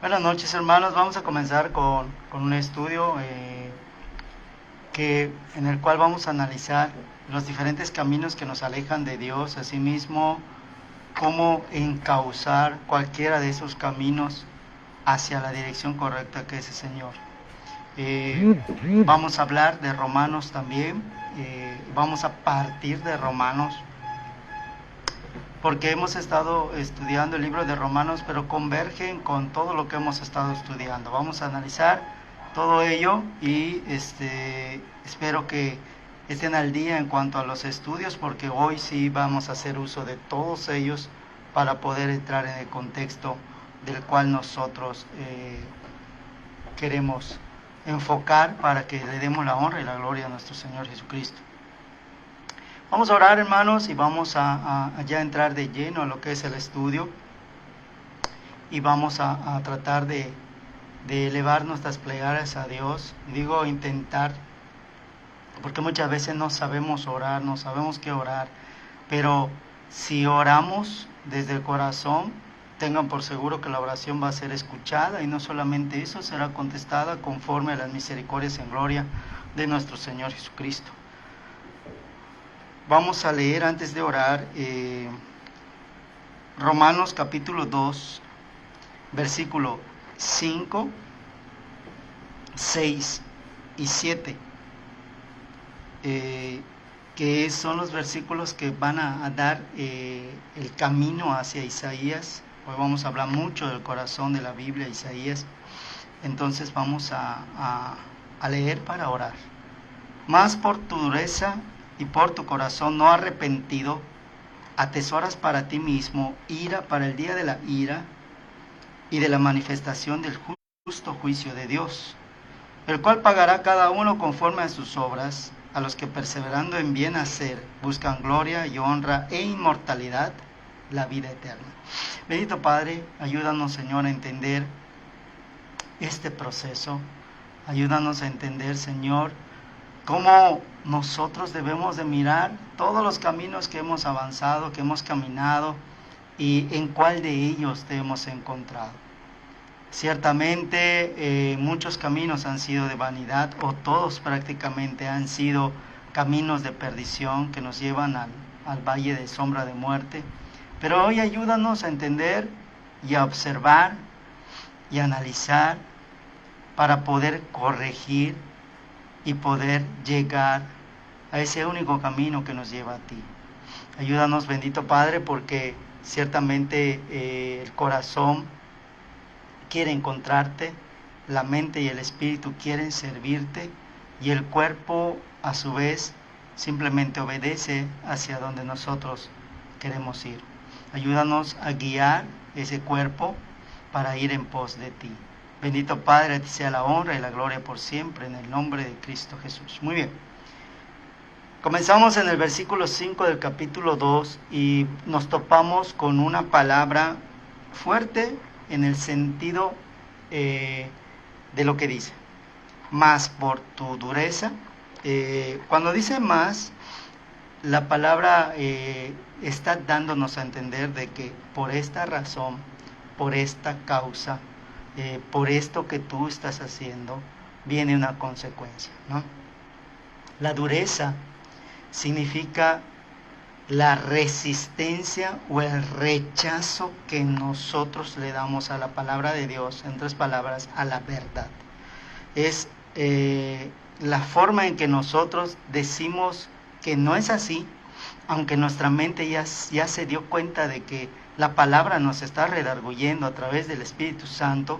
Buenas noches, hermanos. Vamos a comenzar con un estudio en el cual vamos a analizar los diferentes caminos que nos alejan de Dios, asimismo cómo encauzar cualquiera de esos caminos hacia la dirección correcta que es el Señor. Vamos a hablar de Romanos también, vamos a partir de Romanos, porque hemos estado estudiando el libro de Romanos, pero convergen con todo lo que hemos estado estudiando. Vamos a analizar todo ello y espero que estén al día en cuanto a los estudios, porque hoy sí vamos a hacer uso de todos ellos para poder entrar en el contexto del cual nosotros queremos enfocar para que le demos la honra y la gloria a nuestro Señor Jesucristo. Vamos a orar, hermanos, y vamos a ya entrar de lleno a lo que es el estudio, y vamos a tratar de elevar nuestras plegarias a Dios. Digo intentar, porque muchas veces no sabemos orar, no sabemos qué orar, pero si oramos desde el corazón, tengan por seguro que la oración va a ser escuchada, y no solamente eso, será contestada conforme a las misericordias en gloria de nuestro Señor Jesucristo. Vamos a leer antes de orar Romanos capítulo 2, versículo 5, 6 y 7, que son los versículos que van a dar el camino hacia Isaías. Hoy vamos a hablar mucho del corazón de la Biblia, Isaías. Entonces vamos a leer para orar. Mas por tu dureza y por tu corazón no arrepentido, atesoras para ti mismo ira para el día de la ira y de la manifestación del justo juicio de Dios, el cual pagará cada uno conforme a sus obras, a los que perseverando en bien hacer buscan gloria y honra e inmortalidad, la vida eterna. Bendito Padre, ayúdanos, Señor, a entender este proceso. Ayúdanos a entender, Señor, cómo nosotros debemos de mirar todos los caminos que hemos avanzado, que hemos caminado, y en cuál de ellos te hemos encontrado. Ciertamente muchos caminos han sido de vanidad, o todos prácticamente han sido caminos de perdición que nos llevan al valle de sombra de muerte. Pero hoy ayúdanos a entender y a observar y a analizar para poder corregir y poder llegar a ese único camino que nos lleva a ti. Ayúdanos, bendito Padre, porque ciertamente el corazón quiere encontrarte, la mente y el espíritu quieren servirte, y el cuerpo a su vez simplemente obedece hacia donde nosotros queremos ir. Ayúdanos a guiar ese cuerpo para ir en pos de ti. Bendito Padre, a ti sea la honra y la gloria por siempre, en el nombre de Cristo Jesús. Muy bien. Comenzamos en el versículo 5 del capítulo 2 y nos topamos con una palabra fuerte en el sentido de lo que dice. Mas por tu dureza. Cuando dice más, la palabra está dándonos a entender de que por esta razón, por esta causa, por esto que tú estás haciendo, viene una consecuencia, ¿no? La dureza significa la resistencia o el rechazo que nosotros le damos a la palabra de Dios, en otras palabras, a la verdad. Es la forma en que nosotros decimos que no es así, aunque nuestra mente ya se dio cuenta de que la palabra nos está redarguyendo a través del Espíritu Santo,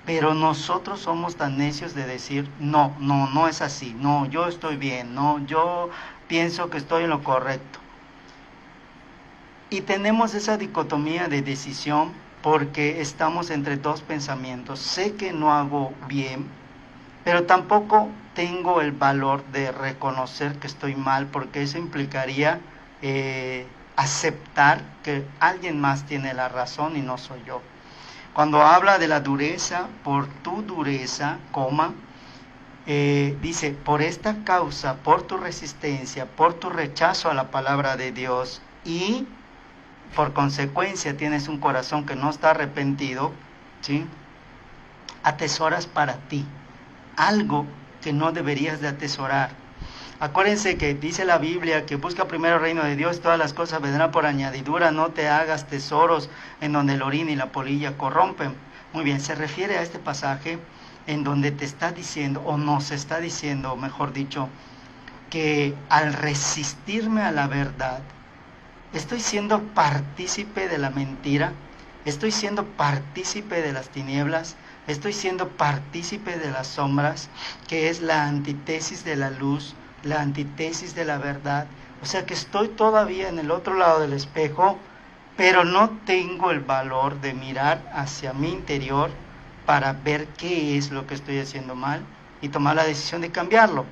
pero nosotros somos tan necios de decir, no es así, no, yo estoy bien, no, yo pienso que estoy en lo correcto. Y tenemos esa dicotomía de decisión porque estamos entre dos pensamientos. Sé que no hago bien, pero tampoco tengo el valor de reconocer que estoy mal, porque eso implicaría aceptar que alguien más tiene la razón y no soy yo. Cuando habla de la dureza, por tu dureza, dice, por esta causa, por tu resistencia, por tu rechazo a la palabra de Dios, y por consecuencia tienes un corazón que no está arrepentido, ¿sí? atesoras para ti algo que no deberías de atesorar. Acuérdense que dice la Biblia que busca primero el reino de Dios, todas las cosas vendrán por añadidura, no te hagas tesoros en donde el orín y la polilla corrompen. Muy bien, se refiere a este pasaje en donde te está diciendo, o nos está diciendo, mejor dicho, que al resistirme a la verdad, estoy siendo partícipe de la mentira, estoy siendo partícipe de las tinieblas, estoy siendo partícipe de las sombras, que es la antítesis de la luz, la antítesis de la verdad. O sea que estoy todavía en el otro lado del espejo, pero no tengo el valor de mirar hacia mi interior para ver qué es lo que estoy haciendo mal y tomar la decisión de cambiarlo.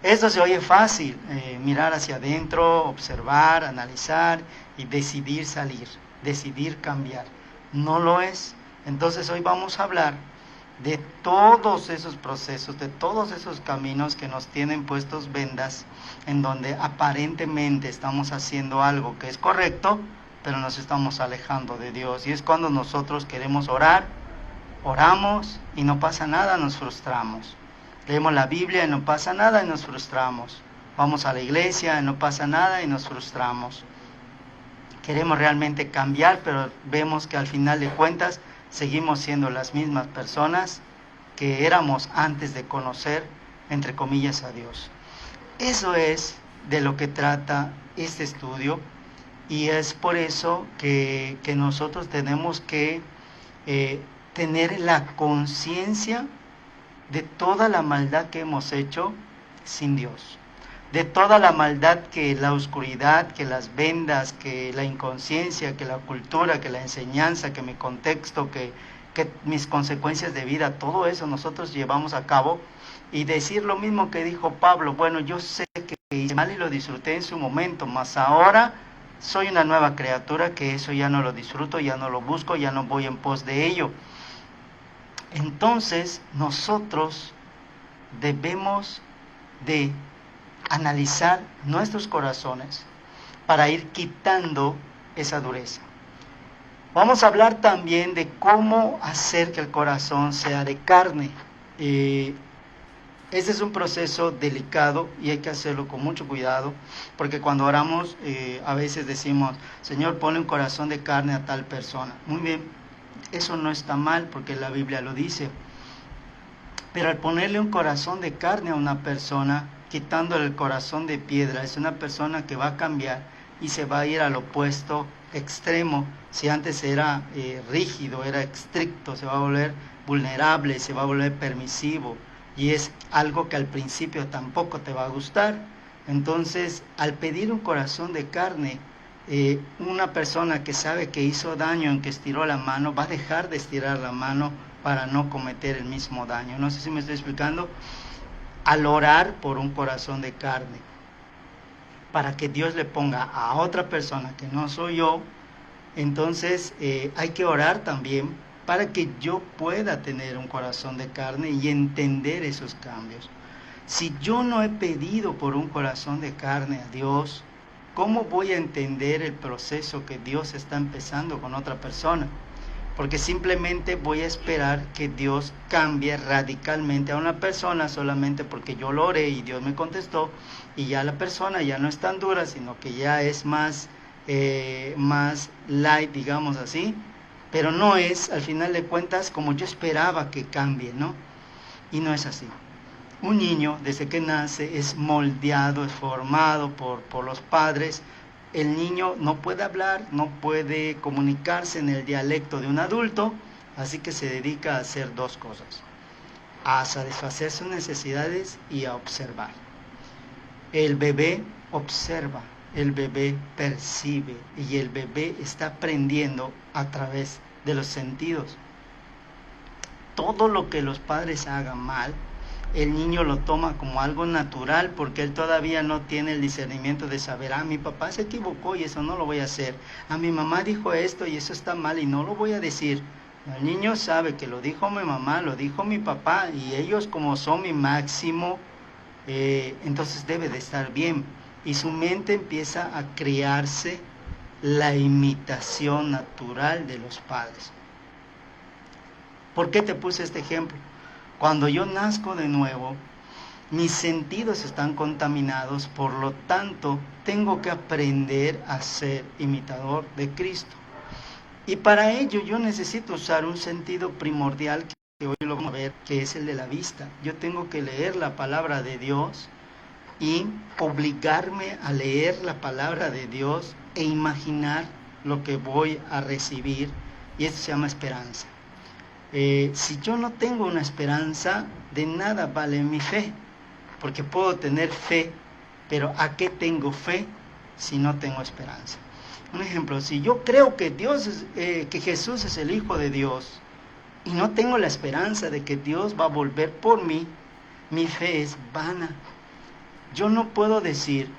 Esto se oye fácil, mirar hacia adentro, observar, analizar y decidir salir, decidir cambiar. No lo es. Entonces hoy vamos a hablar de todos esos procesos, de todos esos caminos que nos tienen puestos vendas, en donde aparentemente estamos haciendo algo que es correcto, pero nos estamos alejando de Dios. Y es cuando nosotros queremos orar, oramos y no pasa nada, nos frustramos. Leemos la Biblia y no pasa nada y nos frustramos. Vamos a la iglesia y no pasa nada y nos frustramos. Queremos realmente cambiar, pero vemos que al final de cuentas seguimos siendo las mismas personas que éramos antes de conocer, entre comillas, a Dios. Eso es de lo que trata este estudio, y es por eso que nosotros tenemos que tener la conciencia de toda la maldad que hemos hecho sin Dios, de toda la maldad que la oscuridad, que las vendas, que la inconsciencia, que la cultura, que la enseñanza, que mi contexto, que mis consecuencias de vida, todo eso nosotros llevamos a cabo, y decir lo mismo que dijo Pablo: bueno, yo sé que hice mal y lo disfruté en su momento, mas ahora soy una nueva criatura, que eso ya no lo disfruto, ya no lo busco, ya no voy en pos de ello. Entonces nosotros debemos de analizar nuestros corazones para ir quitando esa dureza. Vamos a hablar también de cómo hacer que el corazón sea de carne. Este es un proceso delicado y hay que hacerlo con mucho cuidado, porque cuando oramos a veces decimos: Señor, ponle un corazón de carne a tal persona. Muy bien, eso no está mal porque la Biblia lo dice, pero al ponerle un corazón de carne a una persona, quitándole el corazón de piedra, es una persona que va a cambiar y se va a ir al opuesto extremo. Si antes era rígido, era estricto, se va a volver vulnerable, se va a volver permisivo, y es algo que al principio tampoco te va a gustar. Entonces, al pedir un corazón de carne, una persona que sabe que hizo daño en que estiró la mano, va a dejar de estirar la mano para no cometer el mismo daño. No sé si me estoy explicando. Al orar por un corazón de carne, para que Dios le ponga a otra persona que no soy yo, entonces hay que orar también para que yo pueda tener un corazón de carne y entender esos cambios. Si yo no he pedido por un corazón de carne a Dios, ¿cómo voy a entender el proceso que Dios está empezando con otra persona? Porque simplemente voy a esperar que Dios cambie radicalmente a una persona solamente porque yo lo oré y Dios me contestó, y ya la persona ya no es tan dura, sino que ya es más light, digamos así, pero no es, al final de cuentas, como yo esperaba que cambie, ¿no? Y no es así. Un niño, desde que nace, es moldeado, es formado por los padres. El niño no puede hablar, no puede comunicarse en el dialecto de un adulto, así que se dedica a hacer dos cosas: a satisfacer sus necesidades y a observar. El bebé observa, el bebé percibe, y el bebé está aprendiendo a través de los sentidos. Todo lo que los padres hagan mal, el niño lo toma como algo natural, porque él todavía no tiene el discernimiento de saber: mi papá se equivocó y eso no lo voy a hacer, mi mamá dijo esto y eso está mal y no lo voy a decir. El niño sabe que lo dijo mi mamá, lo dijo mi papá, y ellos, como son mi máximo, entonces debe de estar bien, y su mente empieza a crearse la imitación natural de los padres. ¿Por qué te puse este ejemplo? Cuando yo nazco de nuevo, mis sentidos están contaminados, por lo tanto, tengo que aprender a ser imitador de Cristo. Y para ello yo necesito usar un sentido primordial que hoy lo vamos a ver, que es el de la vista. Yo tengo que leer la palabra de Dios y obligarme a leer la palabra de Dios e imaginar lo que voy a recibir, y esto se llama esperanza. Si yo no tengo una esperanza, de nada vale mi fe, porque puedo tener fe, pero ¿a qué tengo fe si no tengo esperanza? Un ejemplo, si yo creo que que Jesús es el Hijo de Dios y no tengo la esperanza de que Dios va a volver por mí, mi fe es vana. Yo no puedo decir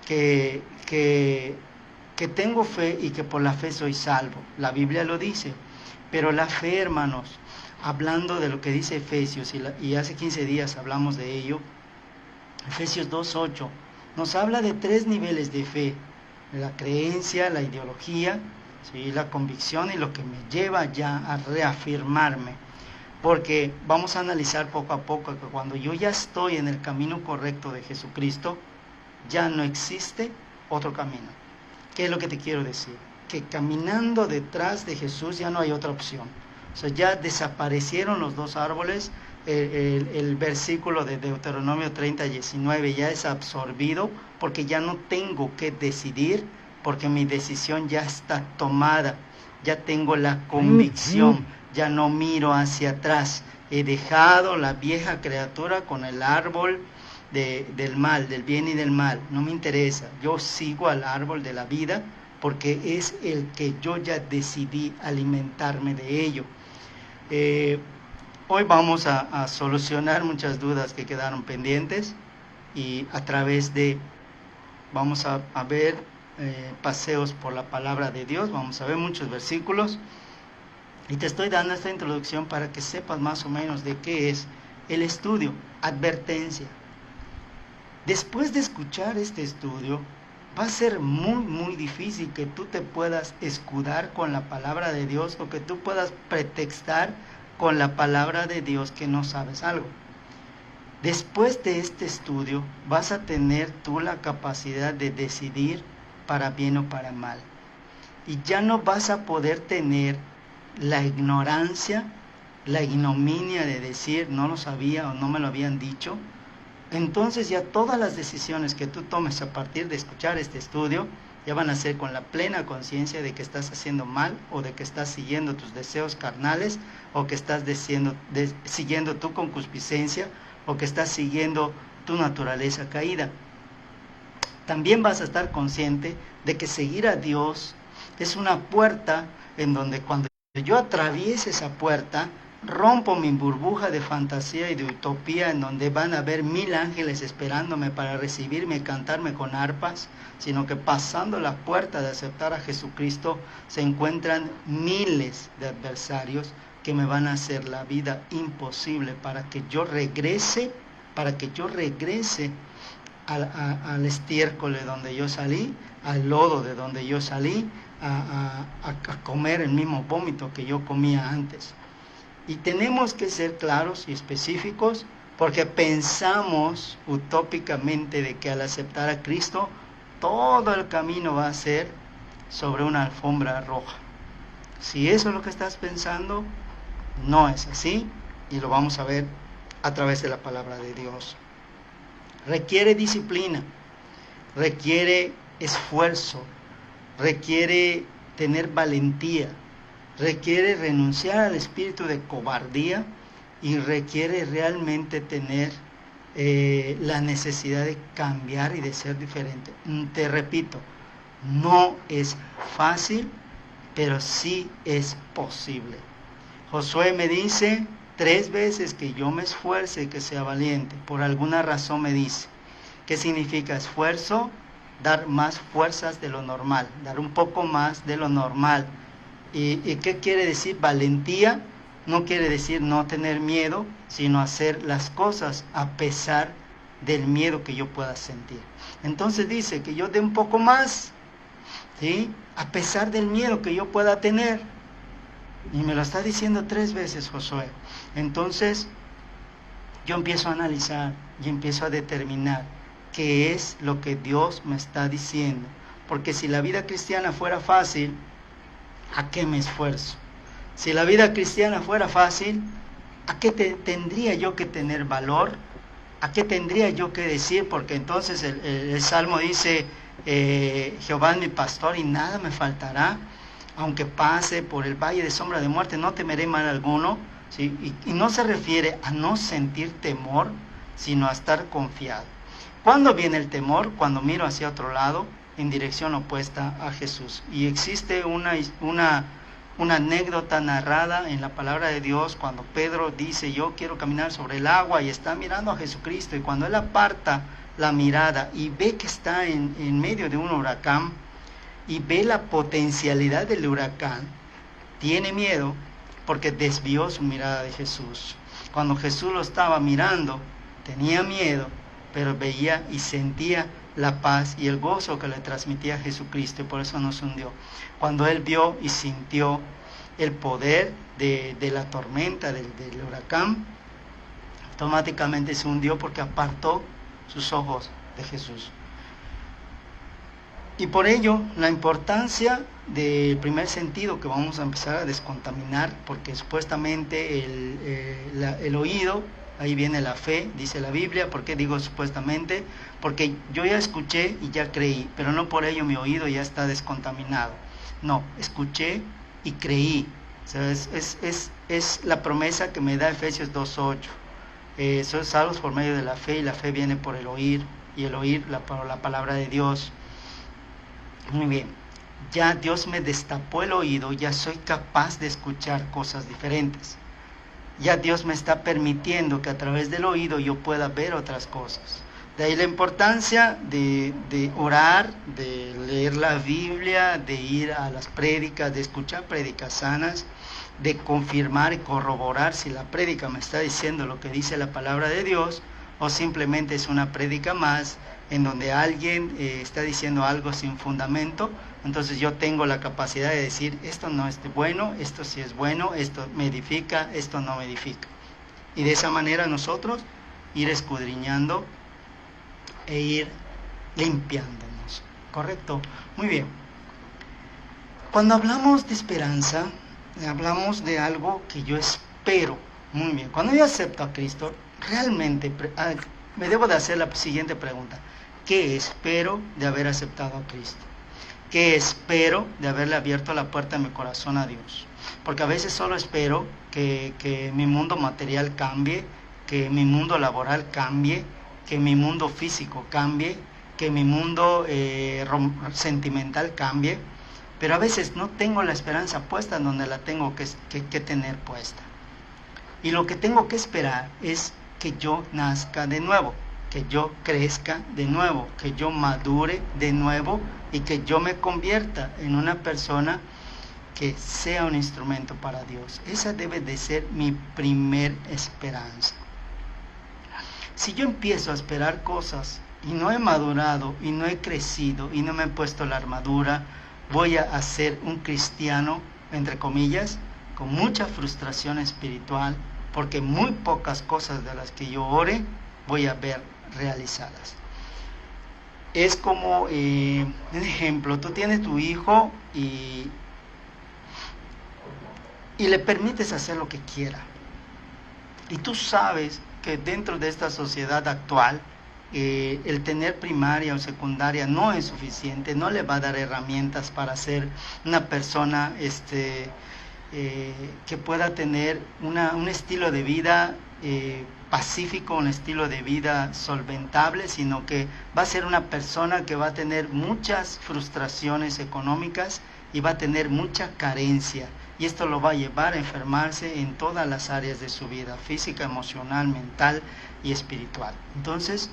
que tengo fe y que por la fe soy salvo. La Biblia lo dice, pero la fe, hermanos, hablando de lo que dice Efesios, y hace 15 días hablamos de ello, Efesios 2:8, nos habla de 3 niveles de fe: la creencia, la ideología, ¿sí?, la convicción, y lo que me lleva ya a reafirmarme. Porque vamos a analizar poco a poco que cuando yo ya estoy en el camino correcto de Jesucristo, ya no existe otro camino. ¿Qué es lo que te quiero decir? Que caminando detrás de Jesús ya no hay otra opción. O sea, ya desaparecieron los 2 árboles. El versículo de Deuteronomio 30:19 ya es absorbido, porque ya no tengo que decidir, porque mi decisión ya está tomada, ya tengo la convicción, ya no miro hacia atrás. He dejado la vieja criatura con el árbol del mal, del bien y del mal. No me interesa, yo sigo al árbol de la vida, porque es el que yo ya decidí alimentarme de ello. Hoy vamos a solucionar muchas dudas que quedaron pendientes, y a través de, vamos a ver paseos por la palabra de Dios, vamos a ver muchos versículos, y te estoy dando esta introducción para que sepas más o menos de qué es el estudio. Advertencia: después de escuchar este estudio, va a ser muy difícil que tú te puedas escudar con la palabra de Dios, o que tú puedas pretextar con la palabra de Dios que no sabes algo. Después de este estudio vas a tener tú la capacidad de decidir para bien o para mal, y ya no vas a poder tener la ignorancia, la ignominia de decir no lo sabía o no me lo habían dicho. Entonces ya todas las decisiones que tú tomes a partir de escuchar este estudio ya van a ser con la plena conciencia de que estás haciendo mal, o de que estás siguiendo tus deseos carnales, o que estás siguiendo tu concupiscencia, o que estás siguiendo tu naturaleza caída. También vas a estar consciente de que seguir a Dios es una puerta en donde, cuando yo atraviese esa puerta, rompo mi burbuja de fantasía y de utopía, en donde van a haber 1000 ángeles esperándome para recibirme y cantarme con arpas, sino que pasando la puerta de aceptar a Jesucristo se encuentran miles de adversarios que me van a hacer la vida imposible para que yo regrese al estiércol de donde yo salí, al lodo de donde yo salí, a comer el mismo vómito que yo comía antes. Y tenemos que ser claros y específicos, porque pensamos utópicamente de que al aceptar a Cristo todo el camino va a ser sobre una alfombra roja. Si eso es lo que estás pensando, no es así, y lo vamos a ver a través de la palabra de Dios. Requiere disciplina, requiere esfuerzo, requiere tener valentía, requiere renunciar al espíritu de cobardía, y requiere realmente tener la necesidad de cambiar y de ser diferente. Te repito, no es fácil, pero sí es posible. Josué me dice 3 veces que yo me esfuerce y que sea valiente. Por alguna razón me dice. ¿Qué significa esfuerzo? Dar más fuerzas de lo normal, dar un poco más de lo normal. ¿Y qué quiere decir valentía? No quiere decir no tener miedo, sino hacer las cosas a pesar del miedo que yo pueda sentir. Entonces dice que yo dé un poco más, ¿sí?, a pesar del miedo que yo pueda tener. Y me lo está diciendo 3 veces Josué. Entonces yo empiezo a analizar y empiezo a determinar qué es lo que Dios me está diciendo. Porque si la vida cristiana fuera fácil, ¿a qué me esfuerzo? Si la vida cristiana fuera fácil, ¿a qué tendría yo que tener valor? ¿A qué tendría yo que decir? Porque entonces el Salmo dice, Jehová es mi pastor y nada me faltará. Aunque pase por el valle de sombra de muerte, no temeré mal alguno. ¿Sí? Y no se refiere a no sentir temor, sino a estar confiado. ¿Cuándo viene el temor? Cuando miro hacia otro lado, en dirección opuesta a Jesús. Y existe una anécdota narrada en la palabra de Dios cuando Pedro dice, yo quiero caminar sobre el agua, y está mirando a Jesucristo, y cuando él aparta la mirada y ve que está en medio de un huracán, y ve la potencialidad del huracán, tiene miedo porque desvió su mirada de Jesús. Cuando Jesús lo estaba mirando, tenía miedo, pero veía y sentía la paz y el gozo que le transmitía Jesucristo, y por eso no se hundió. Cuando él vio y sintió el poder de la tormenta, del huracán, automáticamente se hundió porque apartó sus ojos de Jesús. Y por ello, la importancia del primer sentido que vamos a empezar a descontaminar, porque supuestamente el oído, ahí viene la fe, dice la Biblia. ¿Por qué digo supuestamente? Porque yo ya escuché y ya creí, pero no por ello mi oído ya está descontaminado. No, escuché y creí. O sea, es la promesa que me da Efesios 2:8. Sois salvos por medio de la fe, y la fe viene por el oír, y el oír por la palabra de Dios. Muy bien, ya Dios me destapó el oído, ya soy capaz de escuchar cosas diferentes. Ya Dios me está permitiendo que a través del oído yo pueda ver otras cosas. De ahí la importancia de orar, de leer la Biblia, de ir a las prédicas, de escuchar prédicas sanas, de confirmar y corroborar si la prédica me está diciendo lo que dice la palabra de Dios, o simplemente es una prédica más en donde alguien está diciendo algo sin fundamento. Entonces yo tengo la capacidad de decir, esto no es bueno, esto sí es bueno, esto me edifica, esto no me edifica. Y de esa manera nosotros ir escudriñando e ir limpiándonos. ¿Correcto? Muy bien. Cuando hablamos de esperanza, hablamos de algo que yo espero. Muy bien. Cuando yo acepto a Cristo, realmente me debo de hacer la siguiente pregunta. ¿Qué espero de haber aceptado a Cristo? ¿Qué espero de haberle abierto la puerta de mi corazón a Dios? Porque a veces solo espero que mi mundo material cambie, que mi mundo laboral cambie, que mi mundo físico cambie, que mi mundo sentimental cambie, pero a veces no tengo la esperanza puesta en donde la tengo que tener puesta. Y lo que tengo que esperar es que yo nazca de nuevo, que yo crezca de nuevo, que yo madure de nuevo, y que yo me convierta en una persona que sea un instrumento para Dios. Esa debe de ser mi primer esperanza. Si yo empiezo a esperar cosas y no he madurado y no he crecido y no me he puesto la armadura, voy a ser un cristiano, entre comillas, con mucha frustración espiritual, porque muy pocas cosas de las que yo ore voy a ver realizadas. Es como un ejemplo, tú tienes tu hijo y le permites hacer lo que quiera, y tú sabes que dentro de esta sociedad actual el tener primaria o secundaria no es suficiente, no le va a dar herramientas para ser una persona que pueda tener un estilo de vida pacífico, un estilo de vida solventable, sino que va a ser una persona que va a tener muchas frustraciones económicas y va a tener mucha carencia, y esto lo va a llevar a enfermarse en todas las áreas de su vida, física, emocional, mental y espiritual. Entonces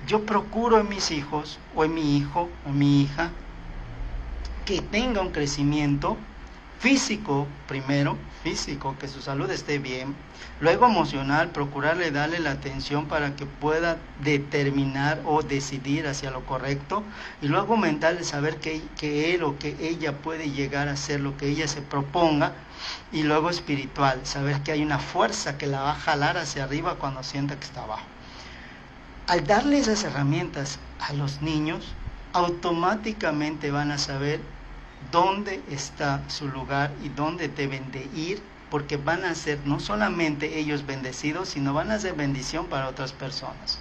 yo procuro en mis hijos, o en mi hijo, o en mi hija, que tenga un crecimiento físico primero, físico, que su salud esté bien, luego emocional, procurarle darle la atención para que pueda determinar o decidir hacia lo correcto, y luego mental, de saber que él o que ella puede llegar a hacer lo que ella se proponga, y luego espiritual, saber que hay una fuerza que la va a jalar hacia arriba cuando sienta que está abajo. Al darle esas herramientas a los niños, automáticamente van a saber dónde está su lugar y dónde deben de ir, porque van a ser no solamente ellos bendecidos, sino van a ser bendición para otras personas.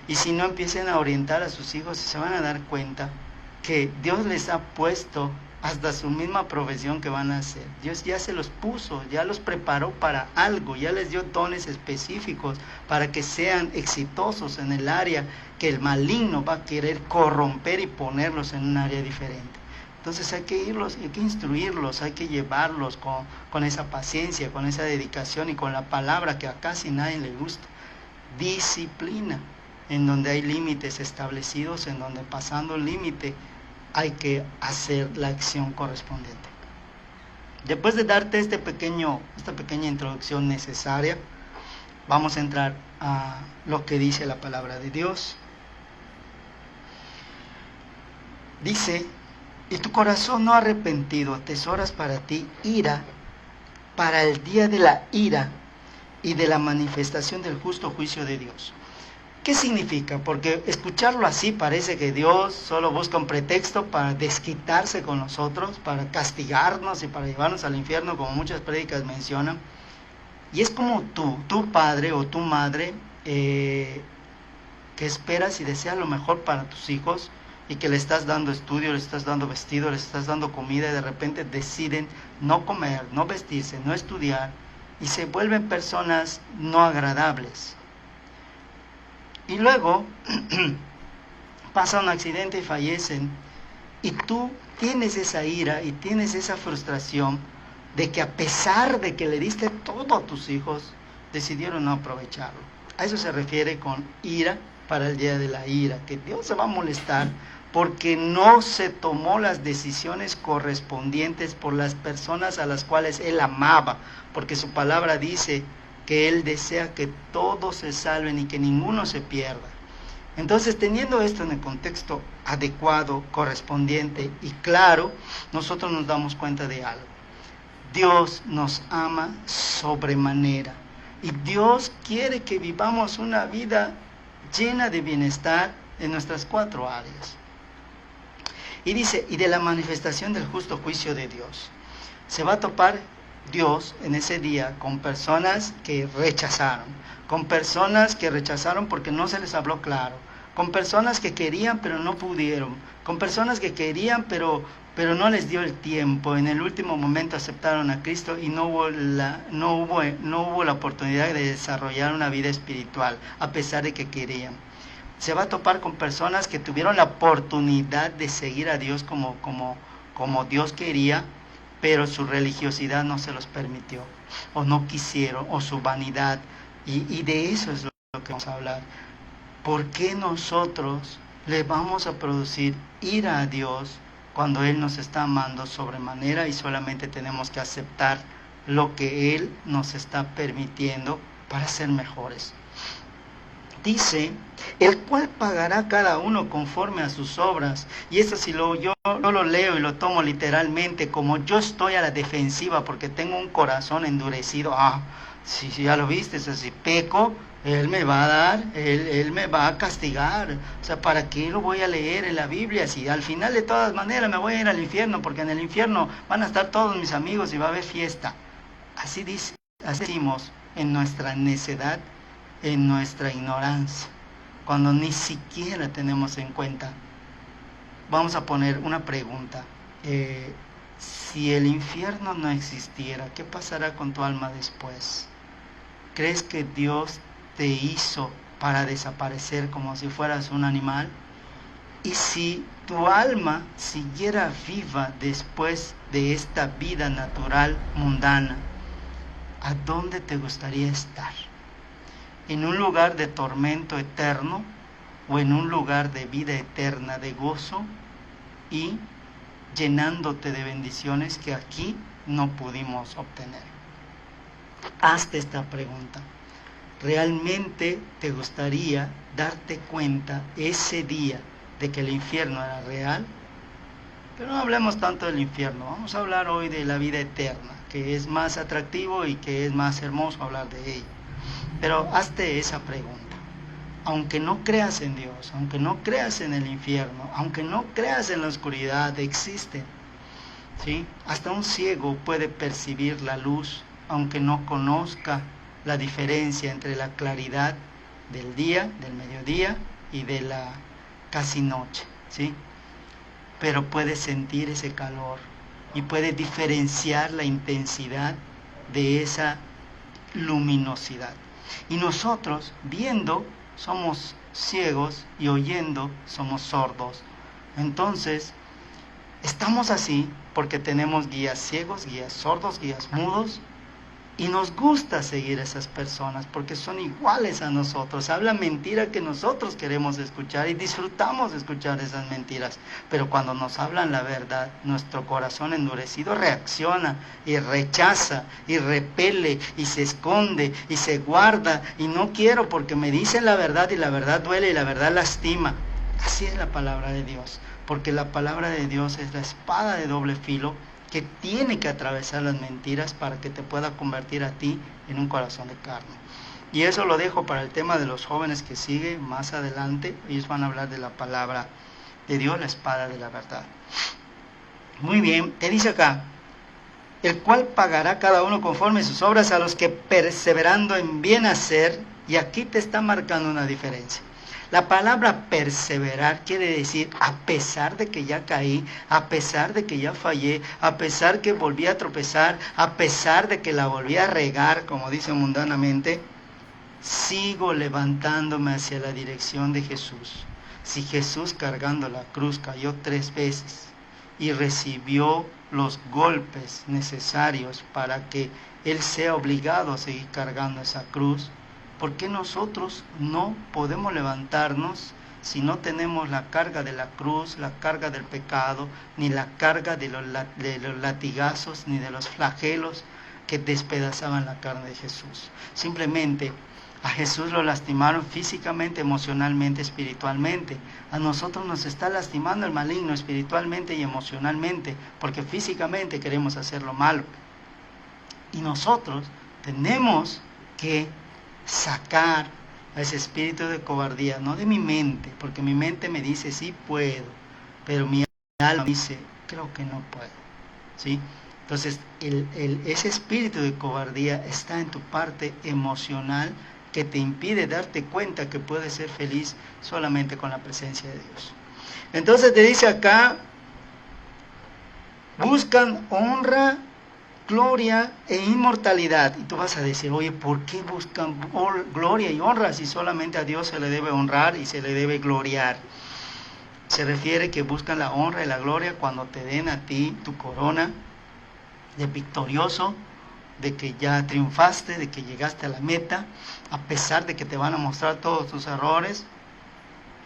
Y si no, empiecen a orientar a sus hijos, se van a dar cuenta que Dios les ha puesto hasta su misma profesión que van a hacer. Dios ya se los puso, ya los preparó para algo, ya les dio dones específicos para que sean exitosos en el área que el maligno va a querer corromper y ponerlos en un área diferente. Entonces hay que irlos, hay que instruirlos, hay que llevarlos con esa paciencia, con esa dedicación y con la palabra que a casi nadie le gusta. Disciplina, en donde hay límites establecidos, en donde pasando el límite hay que hacer la acción correspondiente. Después de darte esta pequeña introducción necesaria, vamos a entrar a lo que dice la palabra de Dios. Dice: y tu corazón no arrepentido atesoras para ti ira, para el día de la ira y de la manifestación del justo juicio de Dios. ¿Qué significa? Porque escucharlo así parece que Dios solo busca un pretexto para desquitarse con nosotros, para castigarnos y para llevarnos al infierno, como muchas prédicas mencionan. Y es como tu padre o tu madre, que esperas y deseas lo mejor para tus hijos, y que le estás dando estudio, le estás dando vestido, le estás dando comida, y de repente deciden no comer, no vestirse, no estudiar, y se vuelven personas no agradables. Y luego pasa un accidente y fallecen, y tú tienes esa ira y tienes esa frustración de que, a pesar de que le diste todo a tus hijos, decidieron no aprovecharlo. A eso se refiere con ira para el día de la ira, que Dios se va a molestar porque no se tomó las decisiones correspondientes por las personas a las cuales Él amaba, porque su palabra dice que Él desea que todos se salven y que ninguno se pierda. Entonces, teniendo esto en el contexto adecuado, correspondiente y claro, nosotros nos damos cuenta de algo. Dios nos ama sobremanera, y Dios quiere que vivamos una vida llena de bienestar en nuestras 4 áreas. Y dice: y de la manifestación del justo juicio de Dios. Se va a topar Dios en ese día con personas que rechazaron, porque no se les habló claro, con personas que querían pero no pudieron, con personas que querían pero no les dio el tiempo. En el último momento aceptaron a Cristo y no hubo la oportunidad de desarrollar una vida espiritual, a pesar de que querían. Se va a topar con personas que tuvieron la oportunidad de seguir a Dios como Dios quería, pero su religiosidad no se los permitió, o no quisieron, o su vanidad, y de eso es lo que vamos a hablar. ¿Por qué nosotros le vamos a producir ira a Dios cuando Él nos está amando sobremanera, y solamente tenemos que aceptar lo que Él nos está permitiendo para ser mejores? Dice: el cual pagará cada uno conforme a sus obras. Y eso, si yo lo leo y lo tomo literalmente, como yo estoy a la defensiva porque tengo un corazón endurecido, si ya lo viste, si peco, Él me va a dar, él me va a castigar. O sea, ¿para qué lo voy a leer en la Biblia? Si al final, de todas maneras, me voy a ir al infierno, porque en el infierno van a estar todos mis amigos y va a haber fiesta. Así decimos en nuestra necedad, en nuestra ignorancia, cuando ni siquiera tenemos en cuenta. Vamos a poner una pregunta: si el infierno no existiera, ¿qué pasará con tu alma después? ¿Crees que Dios te hizo para desaparecer como si fueras un animal? Y si tu alma siguiera viva después de esta vida natural mundana, ¿a dónde te gustaría estar? ¿En un lugar de tormento eterno, o en un lugar de vida eterna, de gozo y llenándote de bendiciones que aquí no pudimos obtener. Hazte esta pregunta. ¿Realmente te gustaría darte cuenta ese día de que el infierno era real? Pero no hablemos tanto del infierno, vamos a hablar hoy de la vida eterna, que es más atractivo y que es más hermoso hablar de ella. Pero hazte esa pregunta. Aunque no creas en Dios, aunque no creas en el infierno, aunque no creas en la oscuridad, existen. ¿Sí? Hasta un ciego puede percibir la luz, aunque no conozca la diferencia entre la claridad del día, del mediodía y de la casi noche, ¿sí? Pero puede sentir ese calor y puede diferenciar la intensidad de esa luminosidad. Y nosotros, viendo, somos ciegos y oyendo, somos sordos. Entonces, estamos así porque tenemos guías ciegos, guías sordos, guías mudos, y nos gusta seguir a esas personas porque son iguales a nosotros, hablan mentira que nosotros queremos escuchar y disfrutamos de escuchar esas mentiras, pero cuando nos hablan la verdad, nuestro corazón endurecido reacciona y rechaza y repele y se esconde y se guarda y no quiero porque me dicen la verdad y la verdad duele y la verdad lastima. Así es la palabra de Dios, porque la palabra de Dios es la espada de doble filo que tiene que atravesar las mentiras para que te pueda convertir a ti en un corazón de carne. Y eso lo dejo para el tema de los jóvenes que sigue más adelante. Ellos van a hablar de la palabra de Dios, la espada de la verdad. Muy bien, te dice acá, el cual pagará cada uno conforme sus obras a los que perseverando en bien hacer, y aquí te está marcando una diferencia. La palabra perseverar quiere decir a pesar de que ya caí, a pesar de que ya fallé, a pesar que volví a tropezar, a pesar de que la volví a regar, como dice mundanamente, sigo levantándome hacia la dirección de Jesús. Si Jesús cargando la cruz cayó 3 veces y recibió los golpes necesarios para que Él sea obligado a seguir cargando esa cruz, ¿por qué nosotros no podemos levantarnos si no tenemos la carga de la cruz, la carga del pecado, ni la carga de los latigazos, ni de los flagelos que despedazaban la carne de Jesús? Simplemente a Jesús lo lastimaron físicamente, emocionalmente, espiritualmente. A nosotros nos está lastimando el maligno espiritualmente y emocionalmente, porque físicamente queremos hacer lo malo. Y nosotros tenemos que sacar a ese espíritu de cobardía, no de mi mente, porque mi mente me dice sí puedo, pero mi alma dice creo que no puedo, ¿sí? Entonces ese espíritu de cobardía está en tu parte emocional que te impide darte cuenta que puedes ser feliz solamente con la presencia de Dios. Entonces te dice acá, buscan honra, gloria e inmortalidad. Y tú vas a decir, oye, ¿por qué buscan gloria y honra si solamente a Dios se le debe honrar y se le debe gloriar? Se refiere que buscan la honra y la gloria cuando te den a ti tu corona de victorioso, de que ya triunfaste, de que llegaste a la meta, a pesar de que te van a mostrar todos tus errores.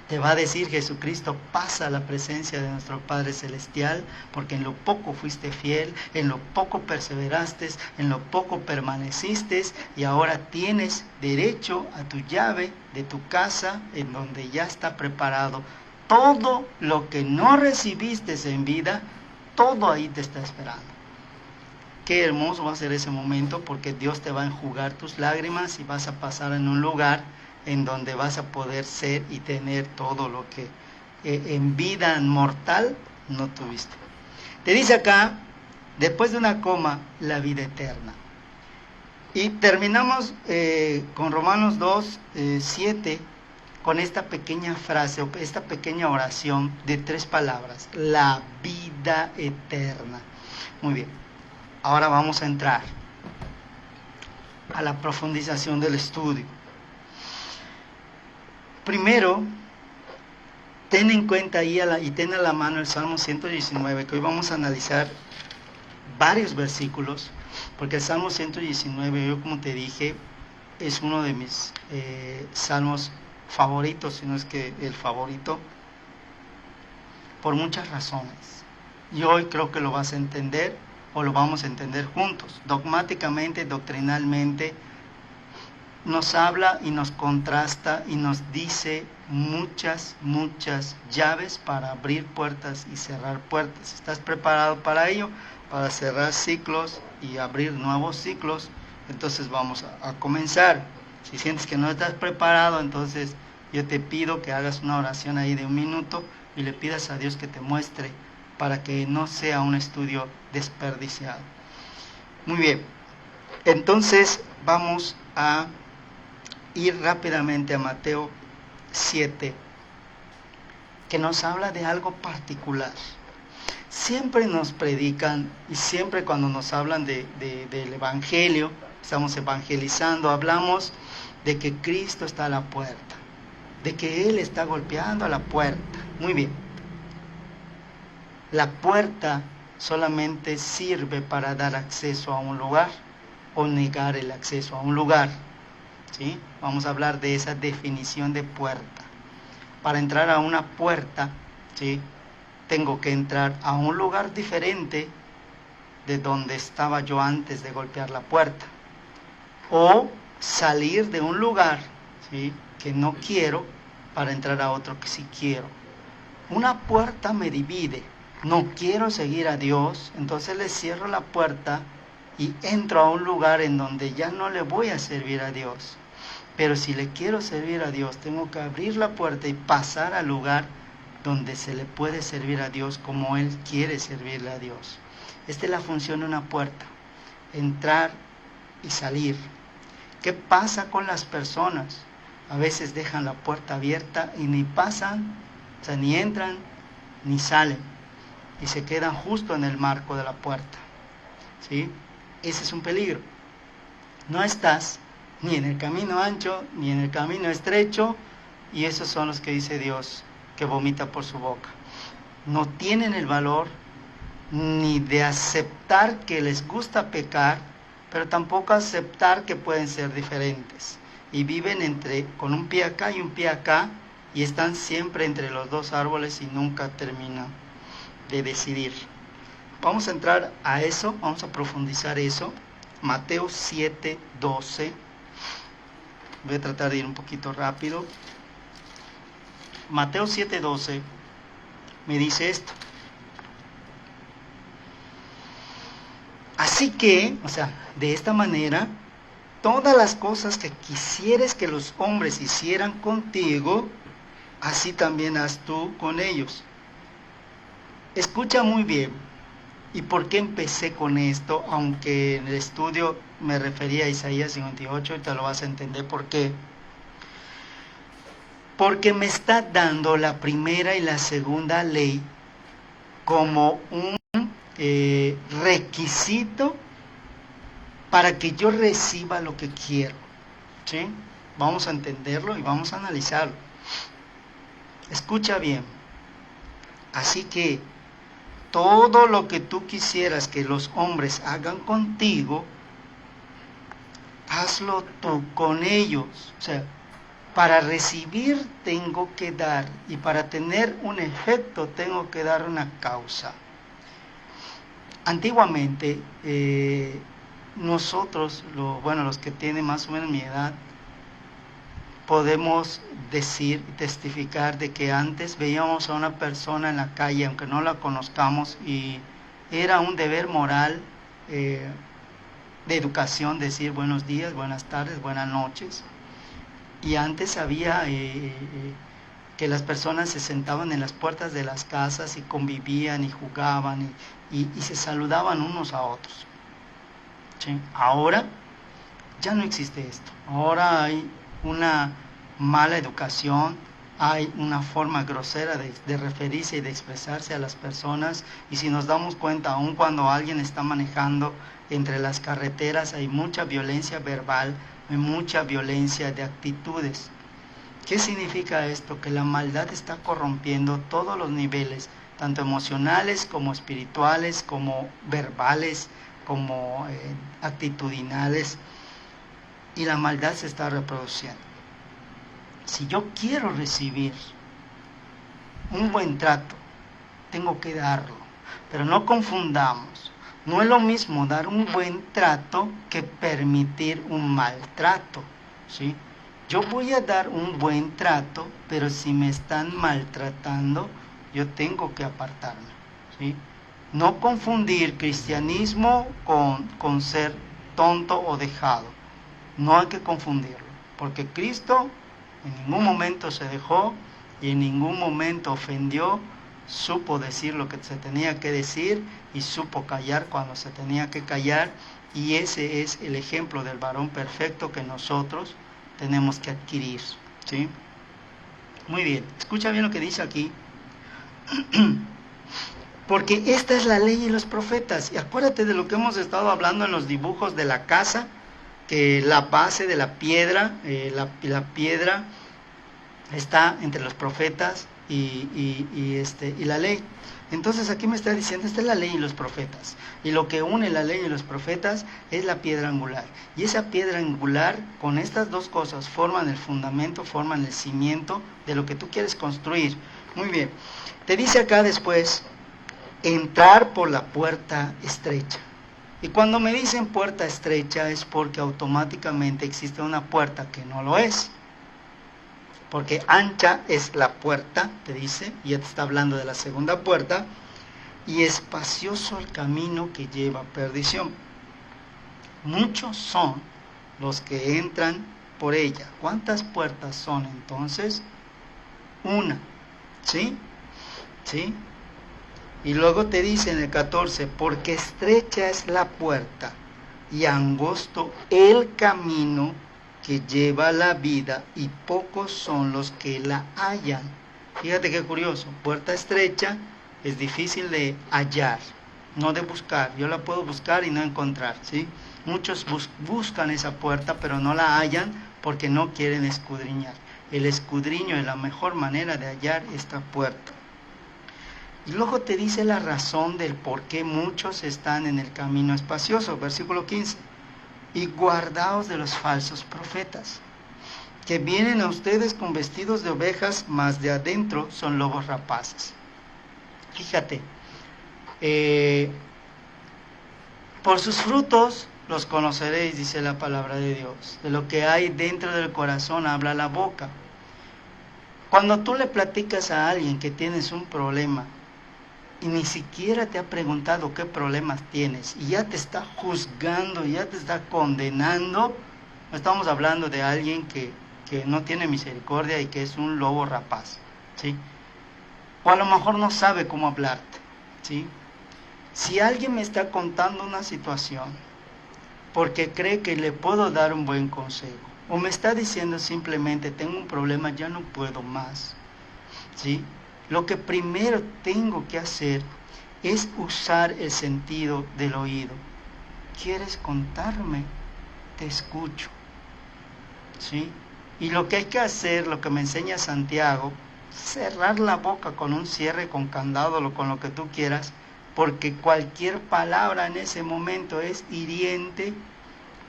Te va a decir Jesucristo, pasa a la presencia de nuestro Padre Celestial, porque en lo poco fuiste fiel, en lo poco perseveraste, en lo poco permaneciste, y ahora tienes derecho a tu llave de tu casa, en donde ya está preparado todo lo que no recibiste en vida, todo ahí te está esperando. Qué hermoso va a ser ese momento, porque Dios te va a enjugar tus lágrimas y vas a pasar en un lugar en donde vas a poder ser y tener todo lo que en vida mortal no tuviste. Te dice acá, después de una coma, la vida eterna. Y terminamos con Romanos 2, 7, con esta pequeña frase, o esta pequeña oración de 3 palabras, la vida eterna. Muy bien, ahora vamos a entrar a la profundización del estudio. Primero, ten en cuenta ahí y ten a la mano el Salmo 119, que hoy vamos a analizar varios versículos, porque el Salmo 119, yo como te dije, es uno de mis salmos favoritos, si no es que el favorito, por muchas razones. Y hoy creo que lo vas a entender o lo vamos a entender juntos. Dogmáticamente, doctrinalmente, nos habla y nos contrasta y nos dice muchas llaves para abrir puertas y cerrar puertas. ¿Estás preparado para ello? Para cerrar ciclos y abrir nuevos ciclos. Entonces vamos a comenzar. Si sientes que no estás preparado, entonces yo te pido que hagas una oración ahí de 1 minuto y le pidas a Dios que te muestre para que no sea un estudio desperdiciado. Muy bien, entonces vamos a ir rápidamente a Mateo 7, que nos habla de algo particular. Siempre nos predican y siempre cuando nos hablan del Evangelio, estamos evangelizando, hablamos de que Cristo está a la puerta, de que Él está golpeando a la puerta. Muy bien. La puerta solamente sirve para dar acceso a un lugar o negar el acceso a un lugar. ¿Sí? Vamos a hablar de esa definición de puerta. Para entrar a una puerta, ¿sí?, tengo que entrar a un lugar diferente de donde estaba yo antes de golpear la puerta. O salir de un lugar, ¿sí?, que no quiero para entrar a otro que sí quiero. Una puerta me divide. No quiero seguir a Dios, entonces le cierro la puerta y entro a un lugar en donde ya no le voy a servir a Dios. Pero si le quiero servir a Dios, tengo que abrir la puerta y pasar al lugar donde se le puede servir a Dios como Él quiere servirle a Dios. Esta es la función de una puerta: entrar y salir. ¿Qué pasa con las personas? A veces dejan la puerta abierta y ni pasan, o sea, ni entran ni salen, y se quedan justo en el marco de la puerta. ¿Sí? Ese es un peligro. No estás ni en el camino ancho, ni en el camino estrecho, y esos son los que dice Dios, que vomita por su boca. No tienen el valor ni de aceptar que les gusta pecar, pero tampoco aceptar que pueden ser diferentes. Y viven con un pie acá y un pie acá, y están siempre entre los dos árboles y nunca terminan de decidir. Vamos a entrar a eso, vamos a profundizar eso. Mateo 7:12. Voy a tratar de ir un poquito rápido. Mateo 7:12 me dice esto. Así que, o sea, de esta manera, todas las cosas que quisieres que los hombres hicieran contigo, así también haz tú con ellos. Escucha muy bien. ¿Y por qué empecé con esto? Aunque en el estudio me refería a Isaías 58, y te lo vas a entender por qué. Porque me está dando la primera y la segunda ley como un requisito para que yo reciba lo que quiero. ¿Sí? Vamos a entenderlo y vamos a analizarlo. Escucha bien. Así que todo lo que tú quisieras que los hombres hagan contigo, hazlo tú con ellos. O sea, para recibir tengo que dar, y para tener un efecto tengo que dar una causa. Antiguamente, nosotros, los que tienen más o menos mi edad, podemos decir, testificar de que antes veíamos a una persona en la calle, aunque no la conozcamos, y era un deber moral de educación decir buenos días, buenas tardes, buenas noches. Y antes había que las personas se sentaban en las puertas de las casas y convivían y jugaban y se saludaban unos a otros. ¿Sí? Ahora ya no existe esto. Ahora hay una mala educación, hay una forma grosera de referirse y de expresarse a las personas, y si nos damos cuenta, aun cuando alguien está manejando entre las carreteras, hay mucha violencia verbal, hay mucha violencia de actitudes. ¿Qué significa esto? Que la maldad está corrompiendo todos los niveles, tanto emocionales como espirituales, como verbales, como actitudinales, y la maldad se está reproduciendo. Si yo quiero recibir un buen trato, tengo que darlo. Pero no confundamos. No es lo mismo dar un buen trato que permitir un maltrato, ¿sí? Yo voy a dar un buen trato, pero si me están maltratando, yo tengo que apartarme, ¿sí? No confundir cristianismo con ser tonto o dejado. No hay que confundirlo, porque Cristo en ningún momento se dejó y en ningún momento ofendió, supo decir lo que se tenía que decir y supo callar cuando se tenía que callar, y ese es el ejemplo del varón perfecto que nosotros tenemos que adquirir, ¿sí? Muy bien, escucha bien lo que dice aquí. Porque esta es la ley y los profetas. Y acuérdate de lo que hemos estado hablando en los dibujos de la casa, que la base de la piedra, la piedra está entre los profetas y la ley. Entonces aquí me está diciendo, esta es la ley y los profetas. Y lo que une la ley y los profetas es la piedra angular. Y esa piedra angular, con estas dos cosas, forman el fundamento, forman el cimiento de lo que tú quieres construir. Muy bien. Te dice acá después, entrar por la puerta estrecha. Y cuando me dicen puerta estrecha es porque automáticamente existe una puerta que no lo es. Porque ancha es la puerta, te dice, y ya te está hablando de la segunda puerta, y espacioso el camino que lleva a perdición. Muchos son los que entran por ella. ¿Cuántas puertas son entonces? Una, ¿sí? ¿Sí? Y luego te dice en el 14, porque estrecha es la puerta y angosto el camino que lleva a la vida y pocos son los que la hallan. Fíjate qué curioso, puerta estrecha es difícil de hallar, no de buscar. Yo la puedo buscar y no encontrar, ¿sí? Muchos buscan esa puerta pero no la hallan porque no quieren escudriñar. El escudriño es la mejor manera de hallar esta puerta. Y luego te dice la razón del por qué muchos están en el camino espacioso, versículo 15. Y guardaos de los falsos profetas, que vienen a ustedes con vestidos de ovejas, mas de adentro son lobos rapaces. Fíjate, por sus frutos los conoceréis, dice la palabra de Dios. De lo que hay dentro del corazón habla la boca. Cuando tú le platicas a alguien que tienes un problema, y ni siquiera te ha preguntado qué problemas tienes, y ya te está juzgando, ya te está condenando, estamos hablando de alguien que no tiene misericordia y que es un lobo rapaz, ¿sí? O a lo mejor no sabe cómo hablarte, ¿sí? Si alguien me está contando una situación porque cree que le puedo dar un buen consejo, o me está diciendo simplemente tengo un problema, ya no puedo más, ¿sí? Lo que primero tengo que hacer es usar el sentido del oído. ¿Quieres contarme? Te escucho, ¿sí? Y lo que hay que hacer, lo que me enseña Santiago, cerrar la boca con un cierre, con candado o con lo que tú quieras, porque cualquier palabra en ese momento es hiriente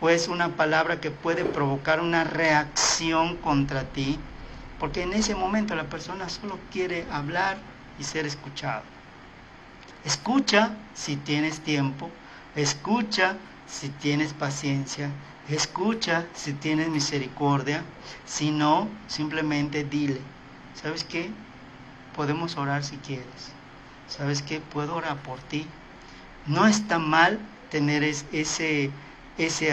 o es una palabra que puede provocar una reacción contra ti. Porque en ese momento la persona solo quiere hablar y ser escuchado. Escucha si tienes tiempo, escucha si tienes paciencia, escucha si tienes misericordia, si no, simplemente dile, ¿sabes qué? Podemos orar si quieres, ¿sabes qué? Puedo orar por ti. No está mal tener ese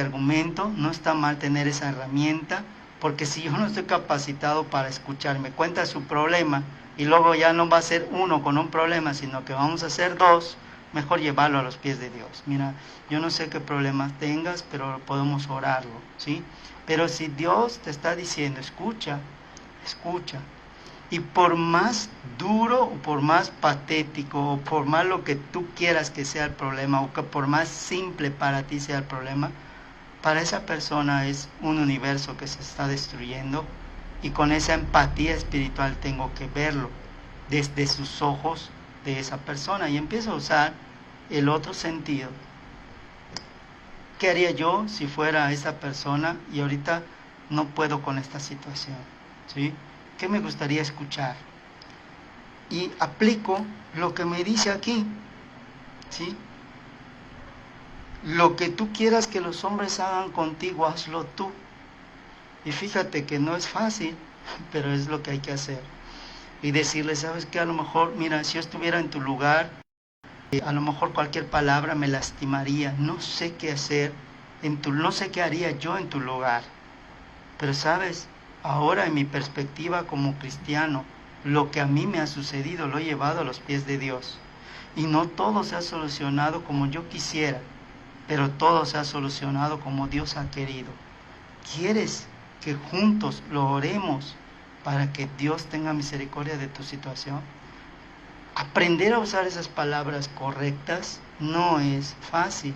argumento, no está mal tener esa herramienta, porque si yo no estoy capacitado para escuchar, me cuenta su problema y luego ya no va a ser uno con un problema, sino que vamos a ser dos, mejor llevarlo a los pies de Dios. Mira, yo no sé qué problemas tengas, pero podemos orarlo, ¿sí? Pero si Dios te está diciendo, escucha, escucha. Y por más duro o por más patético o por más lo que tú quieras que sea el problema o que por más simple para ti sea el problema, para esa persona es un universo que se está destruyendo y con esa empatía espiritual tengo que verlo desde sus ojos de esa persona y empiezo a usar el otro sentido. ¿Qué haría yo si fuera esa persona y ahorita no puedo con esta situación? ¿Sí? ¿Qué me gustaría escuchar? Y aplico lo que me dice aquí. ¿sí? Lo que tú quieras que los hombres hagan contigo, hazlo tú. Y fíjate que no es fácil, pero es lo que hay que hacer. Y decirle, ¿sabes qué? A lo mejor, mira, si yo estuviera en tu lugar, a lo mejor cualquier palabra me lastimaría, no sé qué hacer, no sé qué haría yo en tu lugar. Pero sabes, ahora en mi perspectiva como cristiano, lo que a mí me ha sucedido lo he llevado a los pies de Dios. Y no todo se ha solucionado como yo quisiera, pero todo se ha solucionado como Dios ha querido. ¿Quieres que juntos lo oremos para que Dios tenga misericordia de tu situación? Aprender a usar esas palabras correctas no es fácil.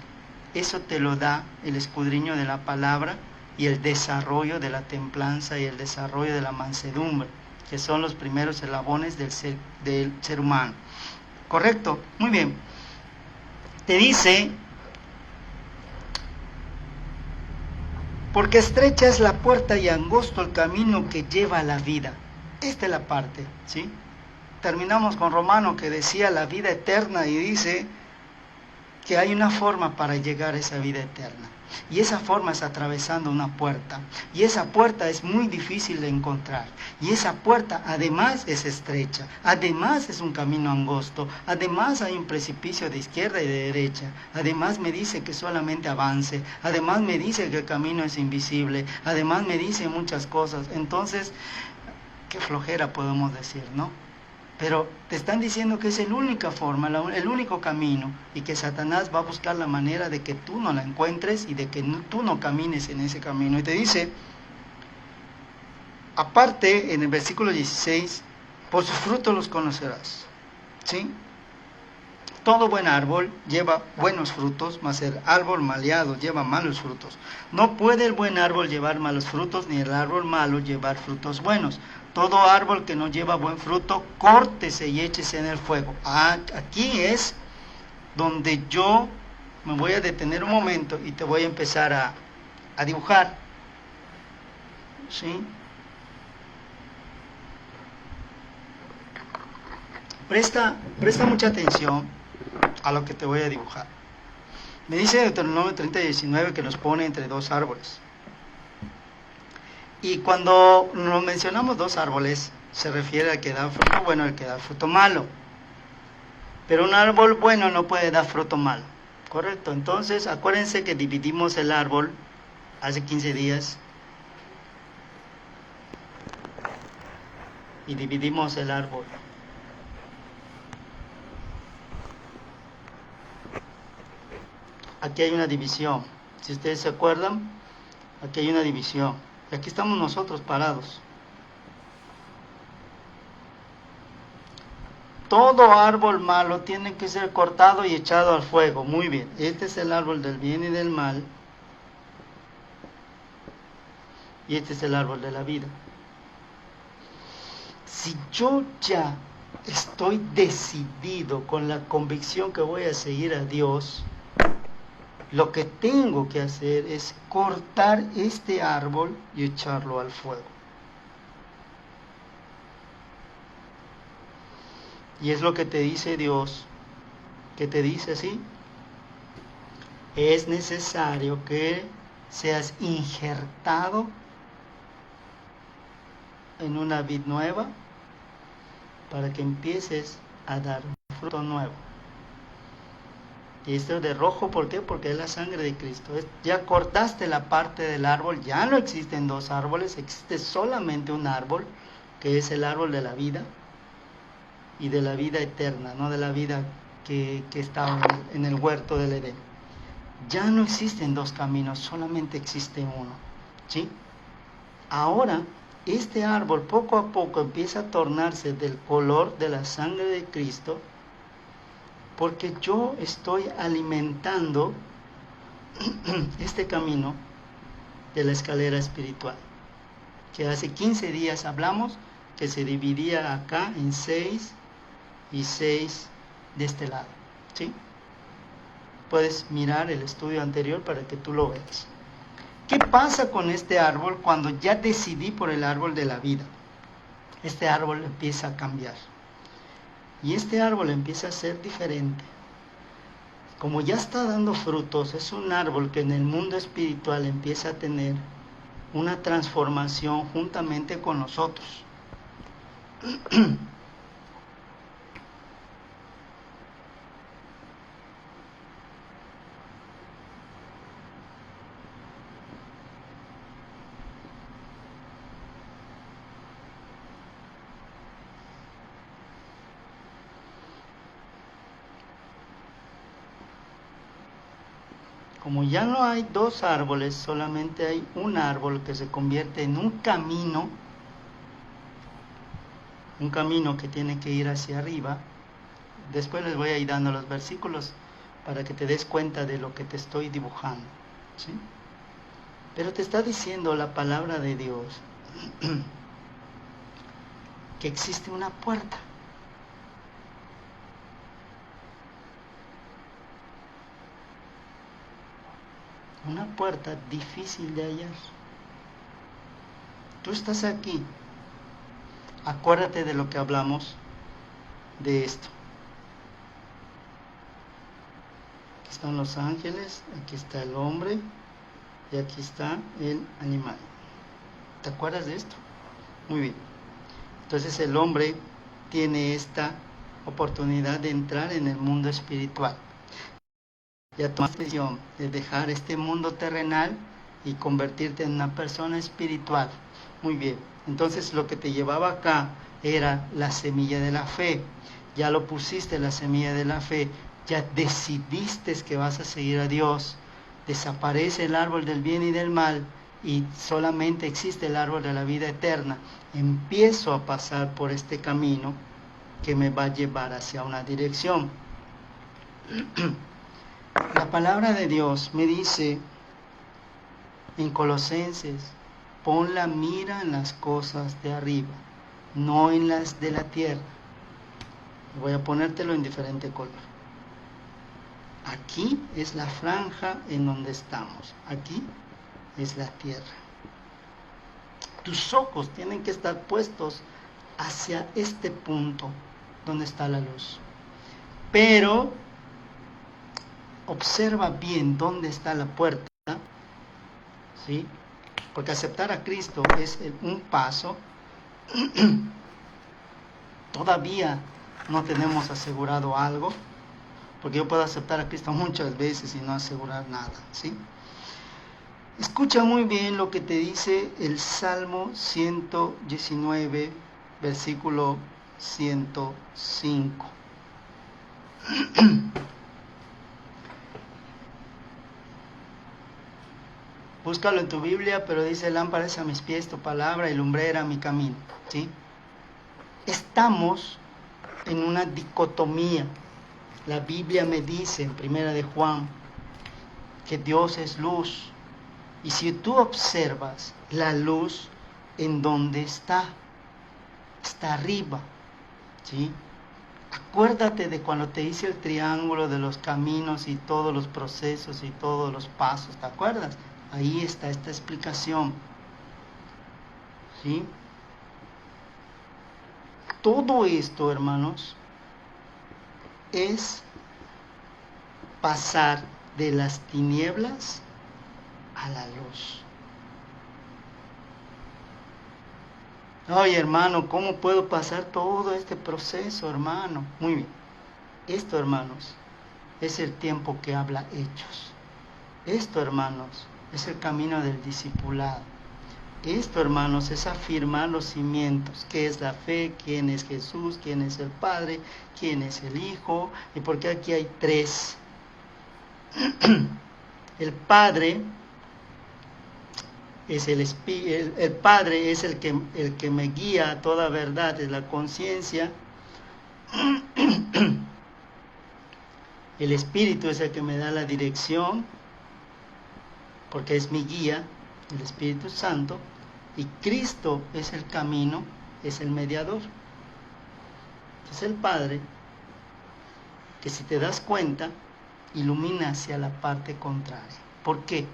Eso te lo da el escudriño de la palabra y el desarrollo de la templanza y el desarrollo de la mansedumbre, que son los primeros eslabones del ser humano. ¿Correcto? Muy bien. Te dice, porque estrecha es la puerta y angosto el camino que lleva a la vida. Esta es la parte, ¿sí? Terminamos con Romano, que decía la vida eterna, y dice que hay una forma para llegar a esa vida eterna. Y esa forma es atravesando una puerta. Y esa puerta es muy difícil de encontrar. Y esa puerta además es estrecha. Además es un camino angosto. Además hay un precipicio de izquierda y de derecha. Además me dice que solamente avance. Además me dice que el camino es invisible. Además me dice muchas cosas. Entonces, qué flojera podemos decir, ¿no? Pero te están diciendo que es la única forma, el único camino, y que Satanás va a buscar la manera de que tú no la encuentres y de que tú no camines en ese camino. Y te dice, aparte en el versículo 16, por sus frutos los conocerás, ¿sí? Todo buen árbol lleva buenos frutos, mas el árbol maleado lleva malos frutos. No puede el buen árbol llevar malos frutos, ni el árbol malo llevar frutos buenos. Todo árbol que no lleva buen fruto, córtese y échese en el fuego. Aquí es donde yo me voy a detener un momento y te voy a empezar a dibujar. ¿Sí? Presta mucha atención a lo que te voy a dibujar. Me dice Deuteronomio 30:19 que los pone entre dos árboles. Y cuando nos mencionamos dos árboles, se refiere al que da fruto bueno y al que da fruto malo. Pero un árbol bueno no puede dar fruto malo, ¿correcto? Entonces, acuérdense que dividimos el árbol hace 15 días. Y dividimos el árbol. Aquí hay una división. Si ustedes se acuerdan, aquí hay una división. Y aquí estamos nosotros parados. Todo árbol malo tiene que ser cortado y echado al fuego. Muy bien. Este es el árbol del bien y del mal. Y este es el árbol de la vida. Si yo ya estoy decidido con la convicción que voy a seguir a Dios, lo que tengo que hacer es cortar este árbol y echarlo al fuego. Y es lo que te dice Dios, que te dice así: es necesario que seas injertado en una vid nueva para que empieces a dar un fruto nuevo. Y esto de rojo, ¿por qué? Porque es la sangre de Cristo. Ya cortaste la parte del árbol, ya no existen dos árboles, existe solamente un árbol, que es el árbol de la vida, y de la vida eterna, no de la vida que estaba en el huerto del Edén. Ya no existen dos caminos, solamente existe uno, ¿sí? Ahora, este árbol poco a poco empieza a tornarse del color de la sangre de Cristo, porque yo estoy alimentando este camino de la escalera espiritual, que hace 15 días hablamos que se dividía acá en 6 y 6 de este lado, ¿sí? Puedes mirar el estudio anterior para que tú lo veas. ¿Qué pasa con este árbol cuando ya decidí por el árbol de la vida? Este árbol empieza a cambiar. Y este árbol empieza a ser diferente. como ya está dando frutos, es un árbol que en el mundo espiritual empieza a tener una transformación juntamente con nosotros. Como ya no hay dos árboles, solamente hay un árbol que se convierte en un camino que tiene que ir hacia arriba. Después les voy a ir dando los versículos para que te des cuenta de lo que te estoy dibujando, ¿sí? Pero te está diciendo la palabra de Dios que existe una puerta. Una puerta difícil de hallar. Tú estás aquí. Acuérdate de lo que hablamos de esto. Aquí están los ángeles, aquí está el hombre y aquí está el animal. ¿Te acuerdas de esto? Muy bien. Entonces el hombre tiene esta oportunidad de entrar en el mundo espiritual. Ya tomas la decisión de dejar este mundo terrenal y convertirte en una persona espiritual. Muy bien. Entonces lo que te llevaba acá era la semilla de la fe. Ya lo pusiste, la semilla de la fe. Ya decidiste que vas a seguir a Dios. Desaparece el árbol del bien y del mal y solamente existe el árbol de la vida eterna. Empiezo a pasar por este camino que me va a llevar hacia una dirección. La palabra de Dios me dice en Colosenses, pon la mira en las cosas de arriba, no en las de la tierra. Voy a ponértelo en diferente color. Aquí es la franja en donde estamos, aquí es la tierra. Tus ojos tienen que estar puestos hacia este punto donde está la luz. Pero observa bien dónde está la puerta, ¿sí? Porque aceptar a Cristo es un paso. Todavía no tenemos asegurado algo, porque yo puedo aceptar a Cristo muchas veces y no asegurar nada, ¿sí? Escucha muy bien lo que te dice el Salmo 119, versículo 105. Búscalo en tu Biblia, pero dice: lámpara es a mis pies tu palabra y lumbrera a mi camino, ¿sí? Estamos en una dicotomía. La Biblia me dice en Primera de Juan que Dios es luz. Y si tú observas la luz, ¿en dónde está? Está arriba, ¿sí? Acuérdate de cuando te hice el triángulo de los caminos y todos los procesos y todos los pasos, ¿te acuerdas? Ahí está esta explicación, ¿sí? Todo esto, hermanos, es pasar de las tinieblas a la luz. Oye, hermano, ¿cómo puedo pasar todo este proceso, hermano? Muy bien. Esto, hermanos, es el tiempo que habla Hechos. Esto, hermanos, es el camino del discipulado. Esto, hermanos, es afirmar los cimientos. ¿Qué es la fe? ¿Quién es Jesús? ¿Quién es el Padre? ¿Quién es el Hijo? ¿Y por qué aquí hay tres? El Padre es el Padre es el que me guía a toda verdad, es la conciencia. El Espíritu es el que me da la dirección, porque es mi guía, el Espíritu Santo. Y Cristo es el camino, es el mediador. Es el Padre que, si te das cuenta, ilumina hacia la parte contraria. ¿Por qué?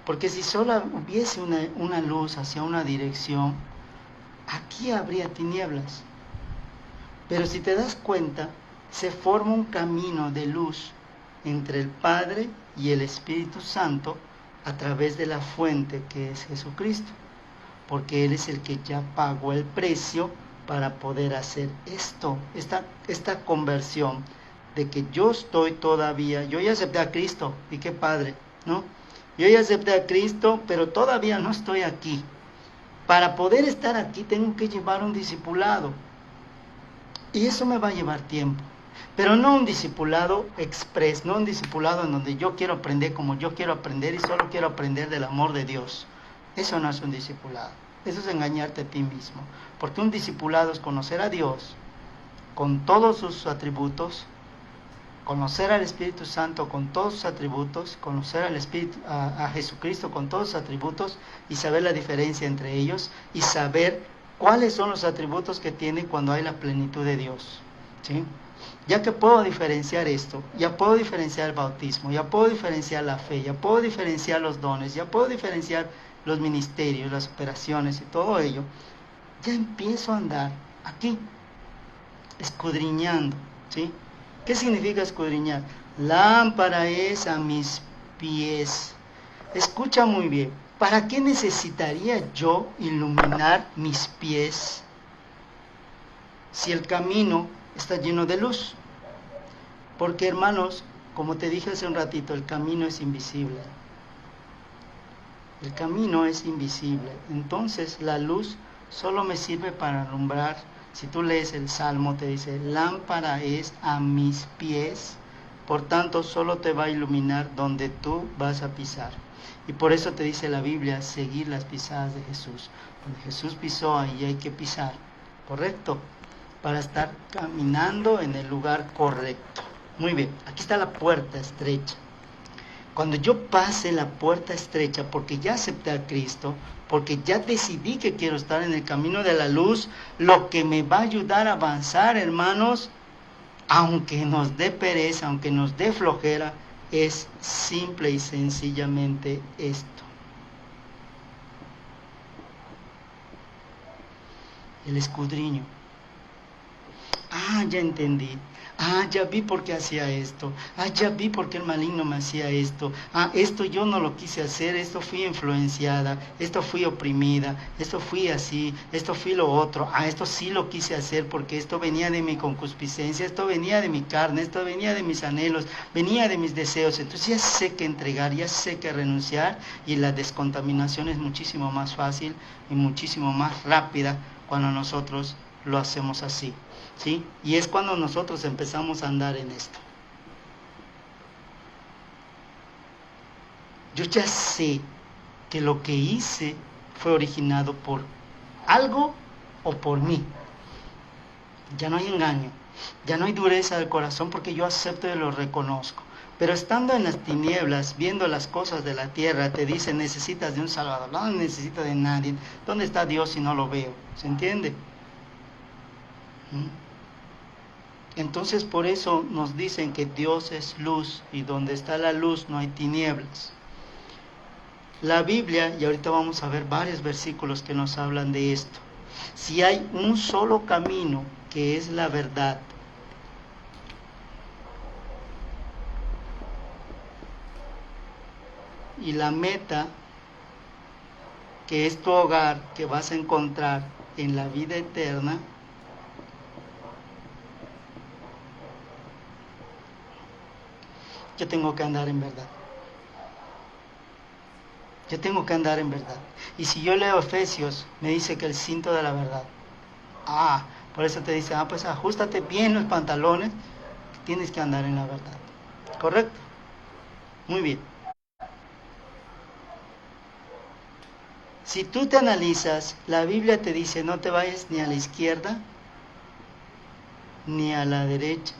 Porque si solo hubiese una luz hacia una dirección, aquí habría tinieblas. Pero si te das cuenta, se forma un camino de luz entre el Padre y el Espíritu Santo a través de la fuente que es Jesucristo, porque Él es el que ya pagó el precio para poder hacer esta conversión de que yo ya acepté a Cristo, y qué padre, ¿no? Yo ya acepté a Cristo, pero todavía no estoy aquí. Para poder estar aquí tengo que llevar un discipulado, y eso me va a llevar tiempo, pero no un discipulado express, no un discipulado en donde yo quiero aprender como yo quiero aprender y solo quiero aprender del amor de Dios. Eso no es un discipulado, eso es engañarte a ti mismo, porque un discipulado es conocer a Dios con todos sus atributos, conocer al Espíritu Santo con todos sus atributos, conocer a Jesucristo con todos sus atributos y saber la diferencia entre ellos y saber cuáles son los atributos que tiene cuando hay la plenitud de Dios, ¿sí? Ya que puedo diferenciar esto, ya puedo diferenciar el bautismo, ya puedo diferenciar la fe, ya puedo diferenciar los dones, ya puedo diferenciar los ministerios, las operaciones y todo ello, ya empiezo a andar aquí, escudriñando, ¿sí? ¿Qué significa escudriñar? Lámpara es a mis pies. Escucha muy bien, ¿para qué necesitaría yo iluminar mis pies si el camino está lleno de luz? Porque, hermanos, como te dije hace un ratito, el camino es invisible. El camino es invisible. Entonces la luz solo me sirve para alumbrar. Si tú lees el Salmo, te dice, lámpara es a mis pies, por tanto solo te va a iluminar donde tú vas a pisar. Y por eso te dice la Biblia, seguir las pisadas de Jesús. Donde Jesús pisó, ahí hay que pisar, ¿correcto? Para estar caminando en el lugar correcto. Muy bien, aquí está la puerta estrecha. Cuando yo pase la puerta estrecha, porque ya acepté a Cristo, porque ya decidí que quiero estar en el camino de la luz, lo que me va a ayudar a avanzar, hermanos, aunque nos dé pereza, aunque nos dé flojera, es simple y sencillamente esto. El escudriño. Ya entendí. Ya vi por qué hacía esto. Ya vi por qué el maligno me hacía esto. Esto yo no lo quise hacer, esto fui influenciada, esto fui oprimida, esto fui así, esto fui lo otro. Esto sí lo quise hacer porque esto venía de mi concupiscencia, esto venía de mi carne, esto venía de mis anhelos, venía de mis deseos. Entonces ya sé que entregar, ya sé que renunciar, y la descontaminación es muchísimo más fácil y muchísimo más rápida cuando nosotros lo hacemos así, ¿sí? Y es cuando nosotros empezamos a andar en esto. Yo ya sé que lo que hice fue originado por algo o por mí. Ya no hay engaño, ya no hay dureza del corazón, porque yo acepto y lo reconozco. Pero estando en las tinieblas, viendo las cosas de la tierra, te dicen, necesitas de un Salvador. No necesito de nadie. ¿Dónde está Dios si no lo veo? ¿Se entiende? Entonces por eso nos dicen que Dios es luz, y donde está la luz no hay tinieblas. La Biblia, y ahorita vamos a ver varios versículos que nos hablan de esto. Si hay un solo camino, que es la verdad, y la meta, que es tu hogar, que vas a encontrar en la vida eterna, yo tengo que andar en verdad. Yo tengo que andar en verdad. Y si yo leo Efesios, me dice que el cinto de la verdad. Por eso te dice, pues ajustate bien los pantalones, tienes que andar en la verdad. ¿Correcto? Muy bien. Si tú te analizas, la Biblia te dice, no te vayas ni a la izquierda, ni a la derecha,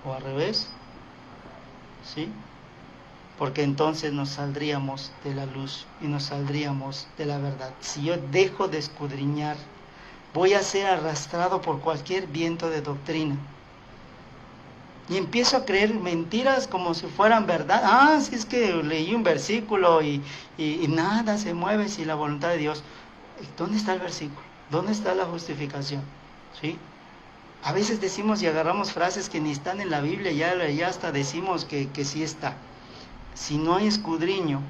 o al revés, ¿sí? Porque entonces nos saldríamos de la luz y nos saldríamos de la verdad. Si yo dejo de escudriñar, voy a ser arrastrado por cualquier viento de doctrina. Y empiezo a creer mentiras como si fueran verdad. Si es que leí un versículo y nada se mueve sin la voluntad de Dios. ¿Dónde está el versículo? ¿Dónde está la justificación? ¿Sí? A veces decimos y agarramos frases que ni están en la Biblia, ya hasta decimos que sí está. Si no hay escudriño,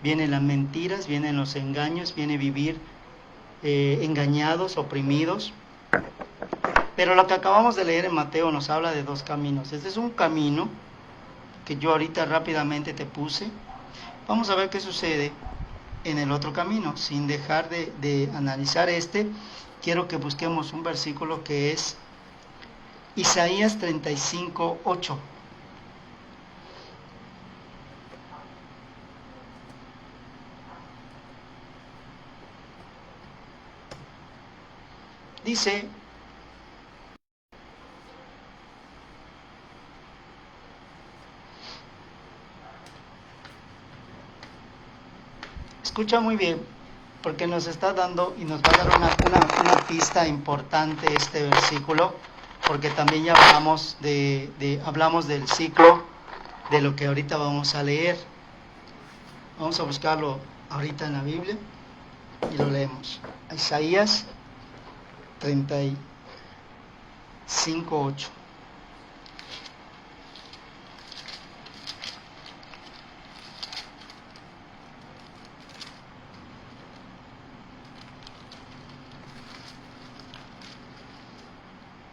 vienen las mentiras, vienen los engaños, viene vivir engañados, oprimidos. Pero lo que acabamos de leer en Mateo nos habla de dos caminos. Este es un camino que yo ahorita rápidamente te puse. Vamos a ver qué sucede en el otro camino. Sin dejar de analizar quiero que busquemos un versículo que es Isaías 35:8. Dice: escucha muy bien, porque nos está dando y nos va a dar una pista importante este versículo, porque también ya hablamos hablamos del ciclo de lo que ahorita vamos a leer. Vamos a buscarlo ahorita en la Biblia y lo leemos. Isaías 35:8.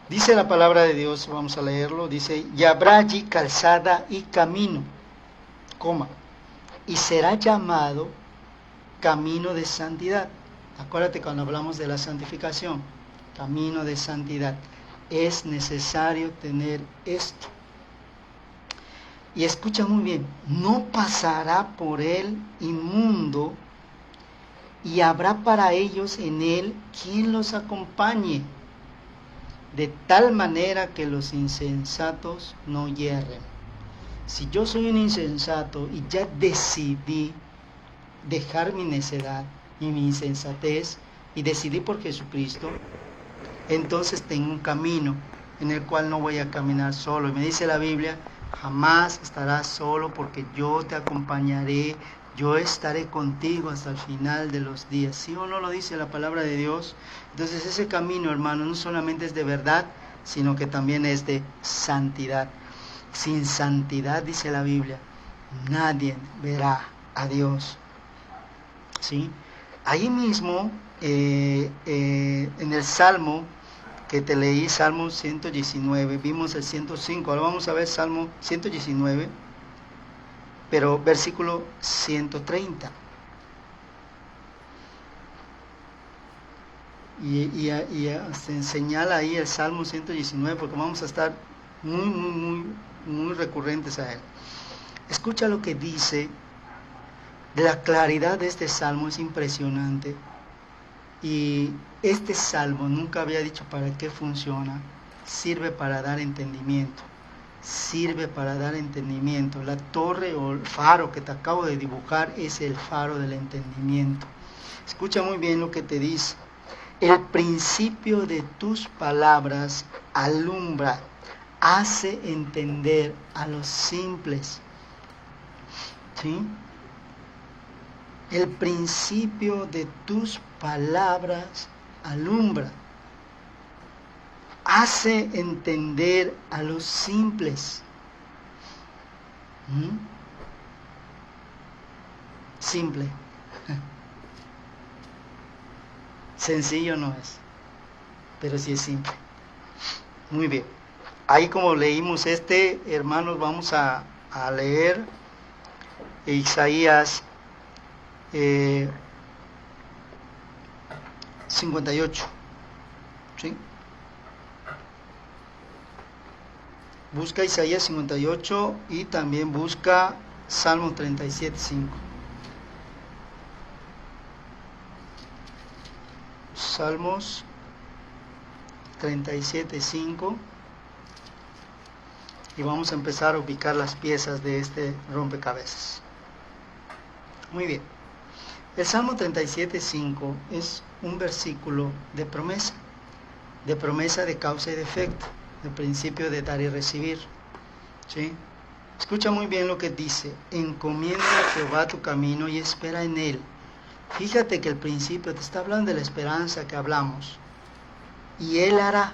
Dice la palabra de Dios, vamos a leerlo, dice: y habrá allí calzada y camino, y será llamado camino de santidad. Acuérdate cuando hablamos de la santificación, camino de santidad. Es necesario tener esto. Y escucha muy bien: no pasará por él inmundo, y habrá para ellos en él quien los acompañe, de tal manera que los insensatos no yerren. Si yo soy un insensato y ya decidí dejar mi necedad y mi insensatez y decidí por Jesucristo, entonces tengo un camino en el cual no voy a caminar solo. Y me dice la Biblia: jamás estarás solo, porque yo te acompañaré, yo estaré contigo hasta el final de los días. ¿Sí o no lo dice la palabra de Dios? Entonces ese camino, hermano, no solamente es de verdad, sino que también es de santidad. Sin santidad, dice la Biblia, nadie verá a Dios. ¿Sí? Ahí mismo, en el Salmo que te leí, Salmo 119, vimos el 105, ahora vamos a ver Salmo 119, pero versículo 130. Y se señala ahí el Salmo 119, porque vamos a estar muy recurrentes a él. Escucha lo que dice. La claridad de este salmo es impresionante. Y este salmo, nunca había dicho para qué funciona, sirve para dar entendimiento. Sirve para dar entendimiento. La torre o el faro que te acabo de dibujar es el faro del entendimiento. Escucha muy bien lo que te dice: el principio de tus palabras alumbra, hace entender a los simples. ¿Sí? El principio de tus palabras alumbra, hace entender a los simples. Simple. Sencillo no es, pero sí es simple. Muy bien. Ahí, como leímos hermanos, vamos a leer Isaías 58. ¿Sí? Busca Isaías 58 y también busca Salmo 37:5. Salmos 37:5. Y vamos a empezar a ubicar las piezas de este rompecabezas. Muy bien. El Salmo 37:5 es un versículo de promesa de causa y de efecto, de principio de dar y recibir. ¿Sí? Escucha muy bien lo que dice: encomienda a Jehová tu camino y espera en él. Fíjate que el principio te está hablando de la esperanza que hablamos. Y él hará.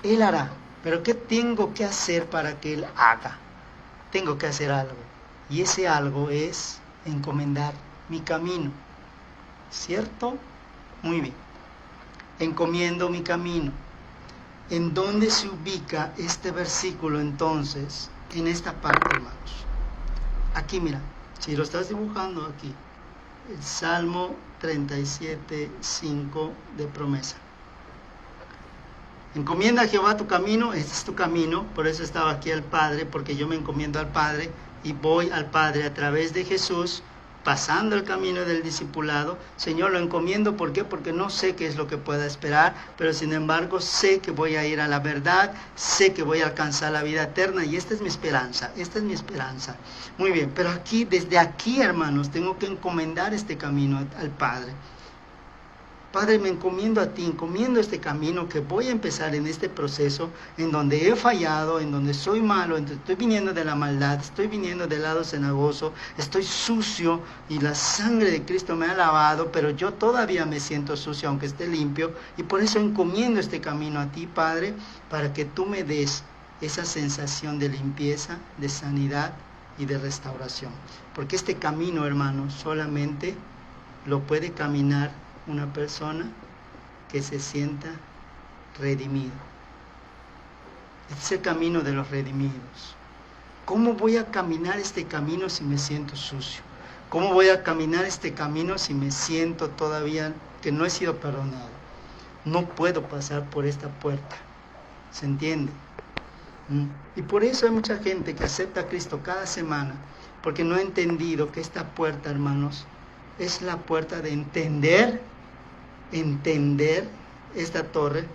Él hará. Pero ¿qué tengo que hacer para que Él haga? Tengo que hacer algo. Y ese algo es encomendar mi camino. ¿Cierto? Muy bien. Encomiendo mi camino. ¿En dónde se ubica este versículo entonces? En esta parte, hermanos. Aquí, mira. Si lo estás dibujando aquí. El Salmo 37:5 de promesa. Encomienda a Jehová tu camino, este es tu camino, por eso estaba aquí el Padre, porque yo me encomiendo al Padre y voy al Padre a través de Jesús, pasando el camino del discipulado. Señor, lo encomiendo, ¿por qué? Porque no sé qué es lo que pueda esperar, pero sin embargo sé que voy a ir a la verdad, sé que voy a alcanzar la vida eterna y esta es mi esperanza, esta es mi esperanza. Muy bien, pero aquí, desde aquí, hermanos, tengo que encomendar este camino al Padre. Padre, me encomiendo a ti, encomiendo este camino que voy a empezar en este proceso, en donde he fallado, en donde soy malo, en donde estoy viniendo de la maldad, estoy viniendo del lado cenagoso, estoy sucio y la sangre de Cristo me ha lavado, pero yo todavía me siento sucio aunque esté limpio, y por eso encomiendo este camino a ti, Padre, para que tú me des esa sensación de limpieza, de sanidad y de restauración. Porque este camino, hermanos, solamente lo puede caminar una persona que se sienta redimido. Este es el camino de los redimidos. ¿Cómo voy a caminar este camino si me siento sucio? ¿Cómo voy a caminar este camino si me siento todavía que no he sido perdonado? No puedo pasar por esta puerta. ¿Se entiende? Y por eso hay mucha gente que acepta a Cristo cada semana, porque no ha entendido que esta puerta, hermanos, es la puerta de entender esta torre,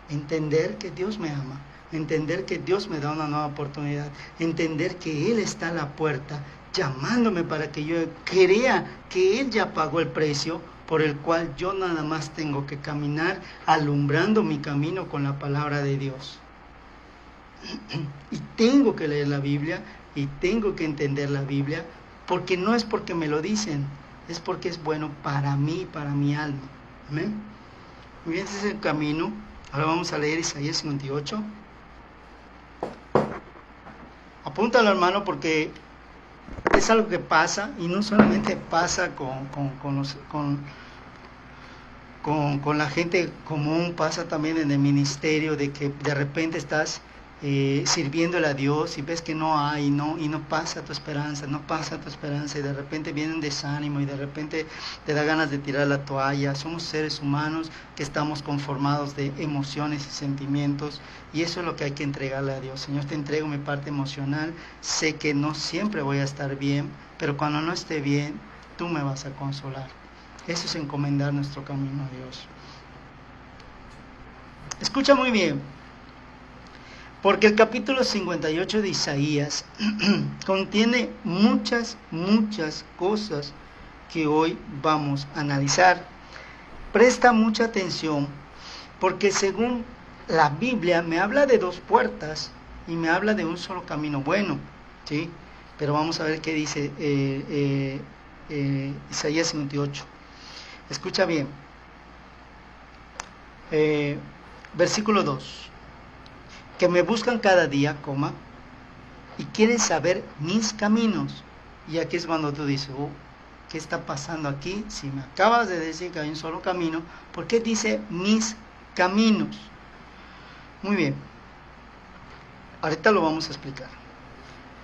entender que Dios me ama, entender que Dios me da una nueva oportunidad, entender que Él está a la puerta llamándome para que yo crea que Él ya pagó el precio por el cual yo nada más tengo que caminar alumbrando mi camino con la palabra de Dios. Y tengo que leer la Biblia y tengo que entender la Biblia, porque no es porque me lo dicen, es porque es bueno para mí, para mi alma. Amén. Muy bien, ese es el camino. Ahora vamos a leer Isaías 58. Apúntalo, hermano, porque es algo que pasa, y no solamente pasa con la gente común, pasa también en el ministerio, de que de repente estás sirviéndole a Dios y ves que no hay, y no pasa tu esperanza, y de repente viene un desánimo y de repente te da ganas de tirar la toalla. Somos seres humanos que estamos conformados de emociones y sentimientos, y eso es lo que hay que entregarle a Dios. Señor, te entrego mi parte emocional, sé que no siempre voy a estar bien, pero cuando no esté bien, tú me vas a consolar. Eso es encomendar nuestro camino a Dios. Escucha muy bien, porque el capítulo 58 de Isaías contiene muchas cosas que hoy vamos a analizar. Presta mucha atención, porque según la Biblia me habla de dos puertas y me habla de un solo camino bueno, ¿sí? Pero vamos a ver qué dice Isaías 58. Escucha bien. Versículo 2. Que me buscan cada día, y quieren saber mis caminos. Y aquí es cuando tú dices, ¿qué está pasando aquí? Si me acabas de decir que hay un solo camino, ¿por qué dice mis caminos? Muy bien, ahorita lo vamos a explicar.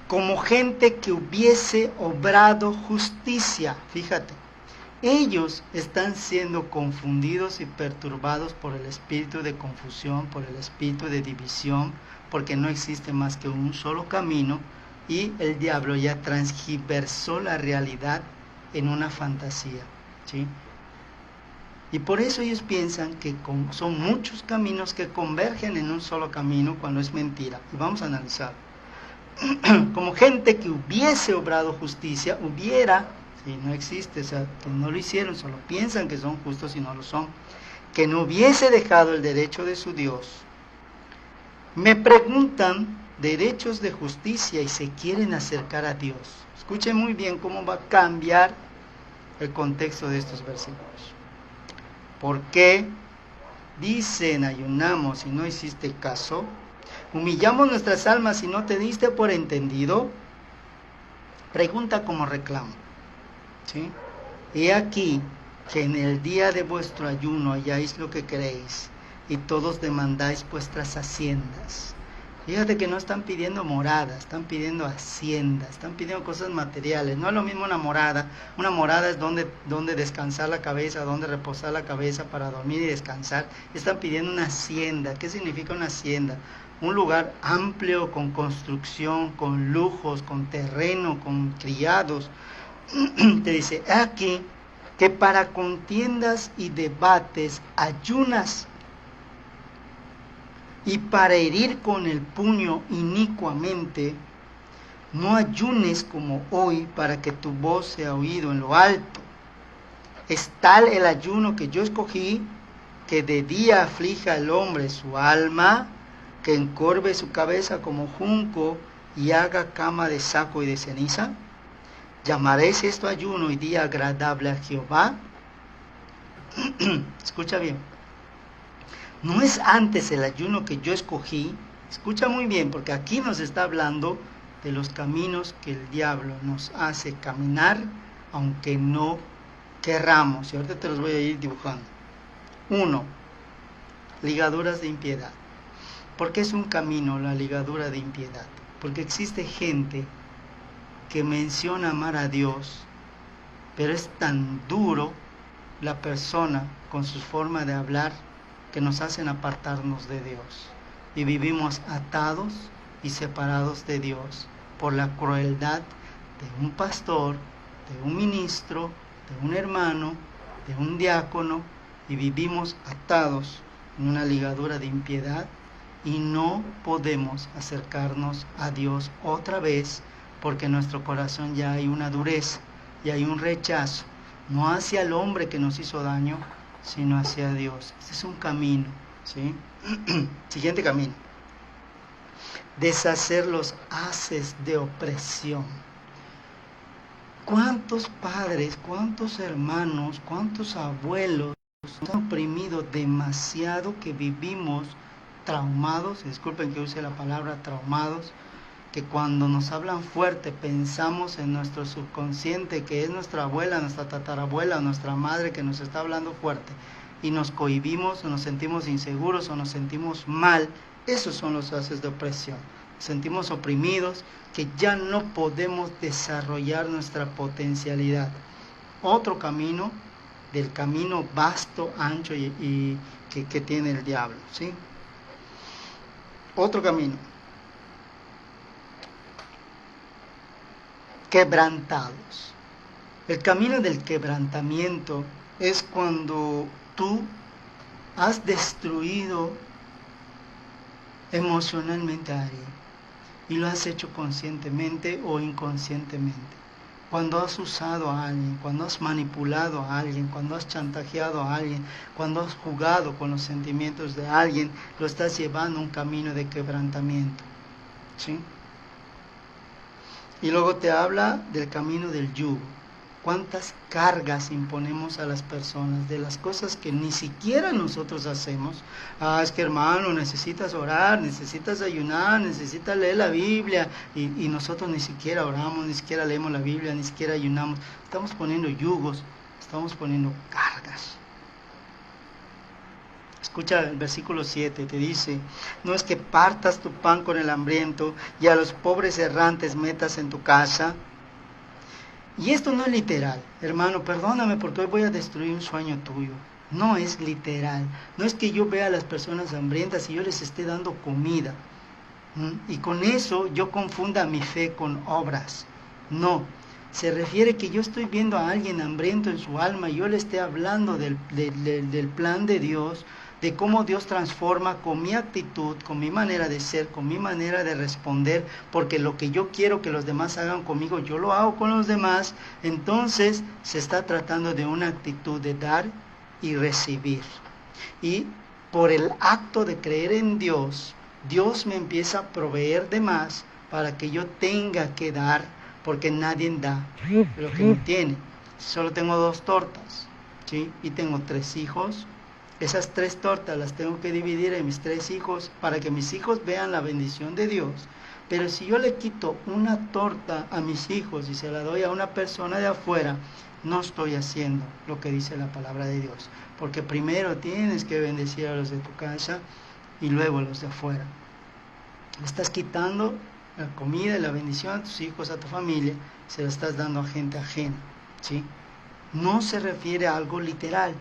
Como gente que hubiese obrado justicia, fíjate, ellos están siendo confundidos y perturbados por el espíritu de confusión, por el espíritu de división, porque no existe más que un solo camino, y el diablo ya transgiversó la realidad en una fantasía, ¿sí? Y por eso ellos piensan que son muchos caminos que convergen en un solo camino, cuando es mentira. Y vamos a analizar. Como gente que hubiese obrado justicia, si no existe, o sea, que no lo hicieron, solo piensan que son justos y no lo son, que no hubiese dejado el derecho de su Dios. Me preguntan derechos de justicia y se quieren acercar a Dios. Escuchen muy bien cómo va a cambiar el contexto de estos versículos. ¿Por qué? Dicen, ayunamos y no hiciste caso. Humillamos nuestras almas y no te diste por entendido. Pregunta como reclamo. ¿Sí? He aquí que en el día de vuestro ayuno halláis lo que queréis, y todos demandáis vuestras haciendas. Fíjate que no están pidiendo moradas, están pidiendo haciendas, están pidiendo cosas materiales. No es lo mismo una morada es donde descansar la cabeza, donde reposar la cabeza para dormir y descansar. Están pidiendo una hacienda. ¿Qué significa una hacienda? Un lugar amplio, con construcción, con lujos, con terreno, con criados. Te dice, aquí que para contiendas y debates ayunas, y para herir con el puño inicuamente. No ayunes como hoy para que tu voz sea oído en lo alto. Es tal el ayuno que yo escogí, que de día aflija al hombre su alma, que encorve su cabeza como junco y haga cama de saco y de ceniza. ¿Llamaréis esto ayuno y día agradable a Jehová? Escucha bien. No es antes el ayuno que yo escogí. Escucha muy bien, porque aquí nos está hablando de los caminos que el diablo nos hace caminar, aunque no querramos. Y ahorita te los voy a ir dibujando. 1. Ligaduras de impiedad. ¿Por qué es un camino la ligadura de impiedad? Porque existe gente que menciona amar a Dios, pero es tan duro la persona con su forma de hablar que nos hacen apartarnos de Dios, y vivimos atados y separados de Dios por la crueldad de un pastor, de un ministro, de un hermano, de un diácono, y vivimos atados en una ligadura de impiedad y no podemos acercarnos a Dios otra vez, porque en nuestro corazón ya hay una dureza, ya hay un rechazo, no hacia el hombre que nos hizo daño, sino hacia Dios. Este es un camino, ¿sí? Siguiente camino. Deshacer los haces de opresión. ¿Cuántos padres, cuántos hermanos, cuántos abuelos nos han oprimido demasiado que vivimos traumados? Disculpen que use la palabra traumados, que cuando nos hablan fuerte pensamos en nuestro subconsciente que es nuestra abuela, nuestra tatarabuela, nuestra madre que nos está hablando fuerte, y nos cohibimos o nos sentimos inseguros o nos sentimos mal. Esos son los haces de opresión. Nos sentimos oprimidos, que ya no podemos desarrollar nuestra potencialidad. Otro camino, del camino vasto, ancho y que tiene el diablo, ¿sí? Otro camino. Quebrantados. El camino del quebrantamiento es cuando tú has destruido emocionalmente a alguien, y lo has hecho conscientemente o inconscientemente. Cuando has usado a alguien, cuando has manipulado a alguien, cuando has chantajeado a alguien, cuando has jugado con los sentimientos de alguien, lo estás llevando a un camino de quebrantamiento, ¿sí? Y luego te habla del camino del yugo. ¿Cuántas cargas imponemos a las personas de las cosas que ni siquiera nosotros hacemos? Es que hermano, necesitas orar, necesitas ayunar, necesitas leer la Biblia, y nosotros ni siquiera oramos, ni siquiera leemos la Biblia, ni siquiera ayunamos. Estamos poniendo yugos, estamos poniendo cargas. Escucha el versículo 7, te dice: no es que partas tu pan con el hambriento y a los pobres errantes metas en tu casa. Y esto no es literal, hermano, perdóname porque hoy voy a destruir un sueño tuyo. No es literal, no es que yo vea a las personas hambrientas y yo les esté dando comida, y con eso yo confunda mi fe con obras. No, se refiere que yo estoy viendo a alguien hambriento en su alma y yo le esté hablando del plan de Dios, de cómo Dios transforma con mi actitud, con mi manera de ser, con mi manera de responder, porque lo que yo quiero que los demás hagan conmigo, yo lo hago con los demás. Entonces se está tratando de una actitud de dar y recibir. Y por el acto de creer en Dios, Dios me empieza a proveer de más para que yo tenga que dar, porque nadie da lo que no tiene. Solo tengo 2 tortas, ¿sí? Y tengo 3 hijos, Esas 3 tortas las tengo que dividir en mis 3 hijos para que mis hijos vean la bendición de Dios. Pero si yo le quito una torta a mis hijos y se la doy a una persona de afuera, no estoy haciendo lo que dice la palabra de Dios. Porque primero tienes que bendecir a los de tu casa y luego a los de afuera. Le estás quitando la comida y la bendición a tus hijos, a tu familia, se la estás dando a gente ajena, ¿sí? No se refiere a algo literal,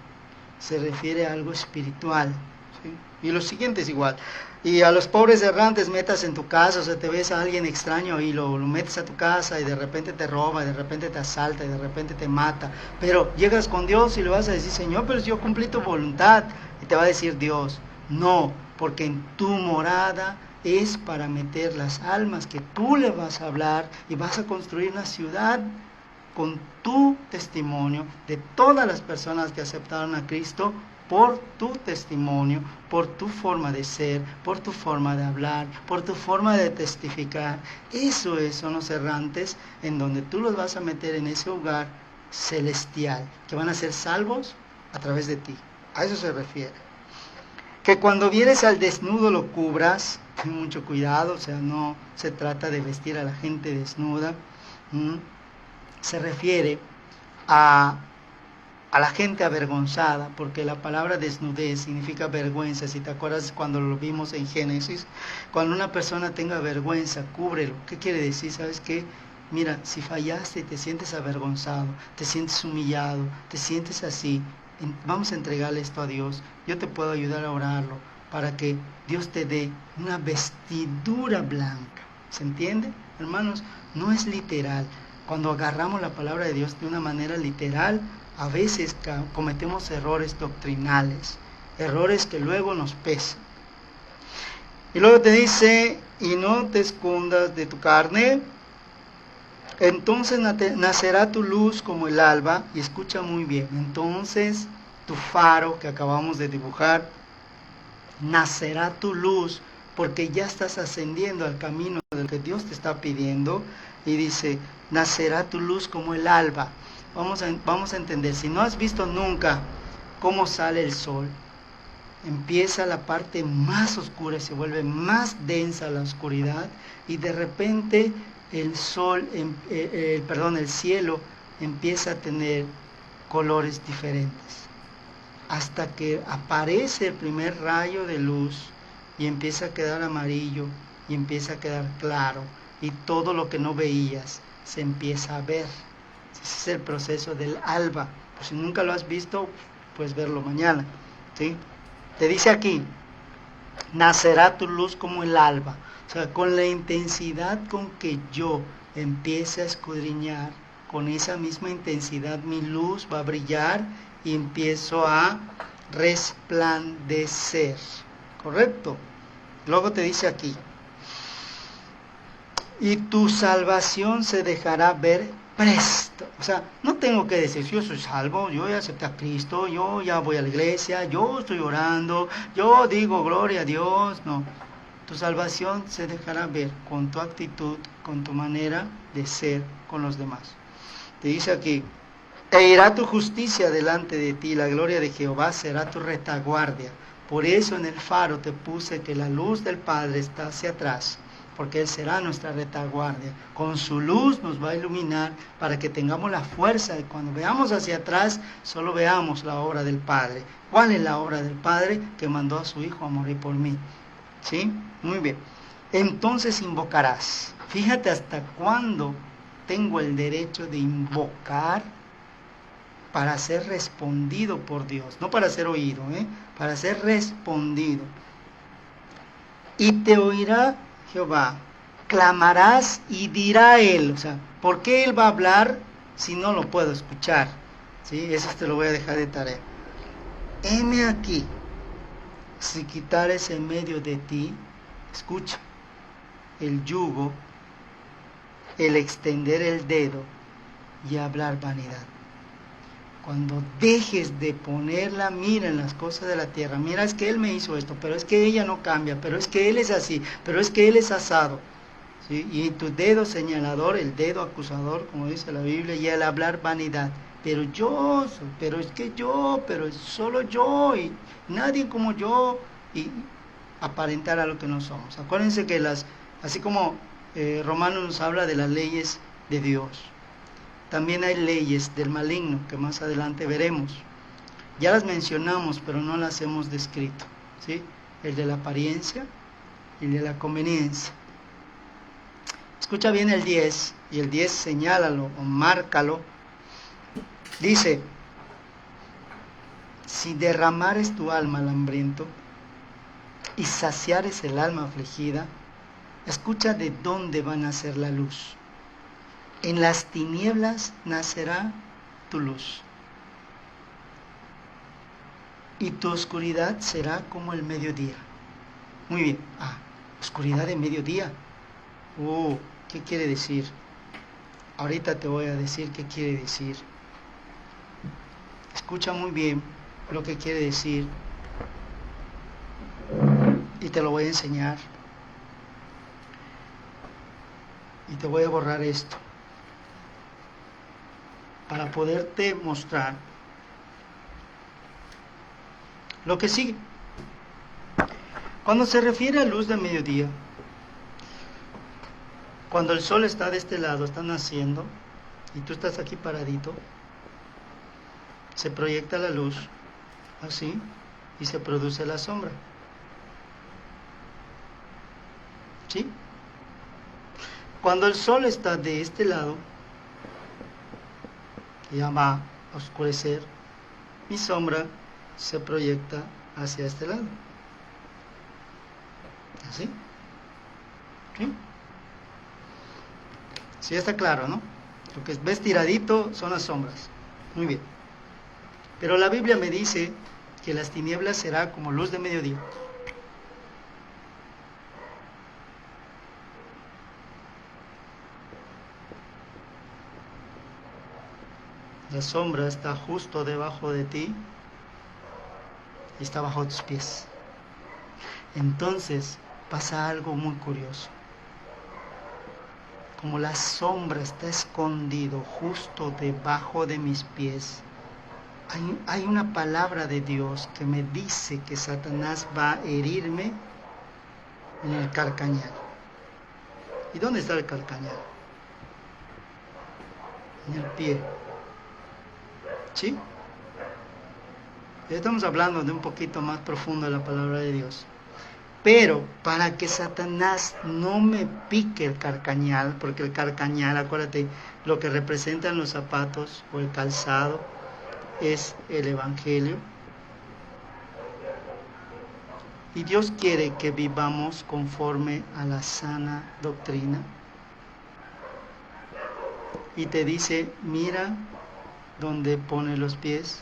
se refiere a algo espiritual, ¿sí? Y lo siguiente es igual. Y a los pobres errantes metas en tu casa, o sea, te ves a alguien extraño y lo metes a tu casa y de repente te roba, y de repente te asalta, y de repente te mata. Pero llegas con Dios y le vas a decir, Señor, pero si yo cumplí tu voluntad. Y te va a decir Dios, no, porque en tu morada es para meter las almas que tú le vas a hablar y vas a construir una ciudad con tu testimonio de todas las personas que aceptaron a Cristo por tu testimonio, por tu forma de ser, por tu forma de hablar, por tu forma de testificar. Eso son los errantes en donde tú los vas a meter en ese hogar celestial, que van a ser salvos a través de ti. A eso se refiere. Que cuando vienes al desnudo lo cubras, ten mucho cuidado, o sea, no se trata de vestir a la gente desnuda. Se refiere a la gente avergonzada, porque la palabra desnudez significa vergüenza. Si te acuerdas cuando lo vimos en Génesis, cuando una persona tenga vergüenza, cúbrelo. ¿Qué quiere decir? ¿Sabes qué? Mira, si fallaste y te sientes avergonzado, te sientes humillado, te sientes así, vamos a entregarle esto a Dios. Yo te puedo ayudar a orarlo para que Dios te dé una vestidura blanca. ¿Se entiende? Hermanos, no es literal. Cuando agarramos la palabra de Dios de una manera literal, a veces cometemos errores doctrinales, errores que luego nos pesan. Y luego te dice, y no te escondas de tu carne, entonces nacerá tu luz como el alba. Y escucha muy bien, entonces tu faro que acabamos de dibujar, nacerá tu luz, porque ya estás ascendiendo al camino del que Dios te está pidiendo. Y dice, nacerá tu luz como el alba. Vamos a entender, si no has visto nunca cómo sale el sol, empieza la parte más oscura, se vuelve más densa la oscuridad, y de repente el cielo empieza a tener colores diferentes, hasta que aparece el primer rayo de luz y empieza a quedar amarillo y empieza a quedar claro, y todo lo que no veías se empieza a ver. Ese es el proceso del alba. Pues si nunca lo has visto, puedes verlo mañana, ¿sí? Te dice aquí, nacerá tu luz como el alba. O sea, con la intensidad con que yo empiece a escudriñar, con esa misma intensidad mi luz va a brillar y empiezo a resplandecer. ¿Correcto? Luego te dice aquí, y tu salvación se dejará ver presto. O sea, no tengo que decir, yo soy salvo, yo ya acepté a Cristo, yo ya voy a la iglesia, yo estoy orando, yo digo gloria a Dios. No, tu salvación se dejará ver con tu actitud, con tu manera de ser con los demás. Te dice aquí, e irá tu justicia delante de ti, la gloria de Jehová será tu retaguardia. Por eso en el faro te puse que la luz del Padre está hacia atrás, porque Él será nuestra retaguardia. Con su luz nos va a iluminar para que tengamos la fuerza de cuando veamos hacia atrás, solo veamos la obra del Padre. ¿Cuál es la obra del Padre? Que mandó a su Hijo a morir por mí. ¿Sí? Muy bien. Entonces invocarás. Fíjate hasta cuándo tengo el derecho de invocar para ser respondido por Dios. No para ser oído, para ser respondido. Y te oirá Jehová, clamarás y dirá Él. O sea, ¿por qué Él va a hablar si no lo puedo escuchar? ¿Sí? Eso te lo voy a dejar de tarea. Heme aquí, si quitares en medio de ti, escucha, el yugo, el extender el dedo y hablar vanidad. Cuando dejes de poner la mira en las cosas de la tierra, mira, es que Él me hizo esto, pero es que ella no cambia, pero es que Él es así, pero es que Él es asado, ¿sí? Y tu dedo señalador, el dedo acusador, como dice la Biblia, y el hablar vanidad, pero es que yo, pero es solo yo y nadie como yo, y aparentar a lo que no somos. Acuérdense que así como Romanos nos habla de las leyes de Dios, también hay leyes del maligno que más adelante veremos. Ya las mencionamos, pero no las hemos descrito, ¿sí? El de la apariencia y el de la conveniencia. Escucha bien el 10, y el 10 señálalo o márcalo. Dice, si derramares tu alma al hambriento y saciares el alma afligida, escucha de dónde va a nacer la luz. En las tinieblas nacerá tu luz, y tu oscuridad será como el mediodía. Muy bien, oscuridad de mediodía. ¿Qué quiere decir? Ahorita te voy a decir qué quiere decir. Escucha muy bien lo que quiere decir y te lo voy a enseñar. Y te voy a borrar esto para poderte mostrar lo que sigue. Cuando se refiere a luz de mediodía, cuando el sol está de este lado, está naciendo, y tú estás aquí paradito, se proyecta la luz, así, y se produce la sombra. ¿Sí? Cuando el sol está de este lado, ya va a oscurecer, mi sombra se proyecta hacia este lado. ¿Así? ¿Sí? Sí, está claro, ¿no? Lo que ves tiradito son las sombras. Muy bien. Pero la Biblia me dice que las tinieblas será como luz de mediodía. La sombra está justo debajo de ti y está bajo tus pies. Entonces pasa algo muy curioso. Como la sombra está escondido justo debajo de mis pies, hay una palabra de Dios que me dice que Satanás va a herirme en el carcañal. ¿Y dónde está el carcañal? En el pie. ¿Sí? Ya estamos hablando de un poquito más profundo de la palabra de Dios. Pero para que Satanás no me pique el carcañal, porque el carcañal, acuérdate, lo que representan los zapatos o el calzado es el Evangelio. Y Dios quiere que vivamos conforme a la sana doctrina. Y te dice, mira dónde pone los pies,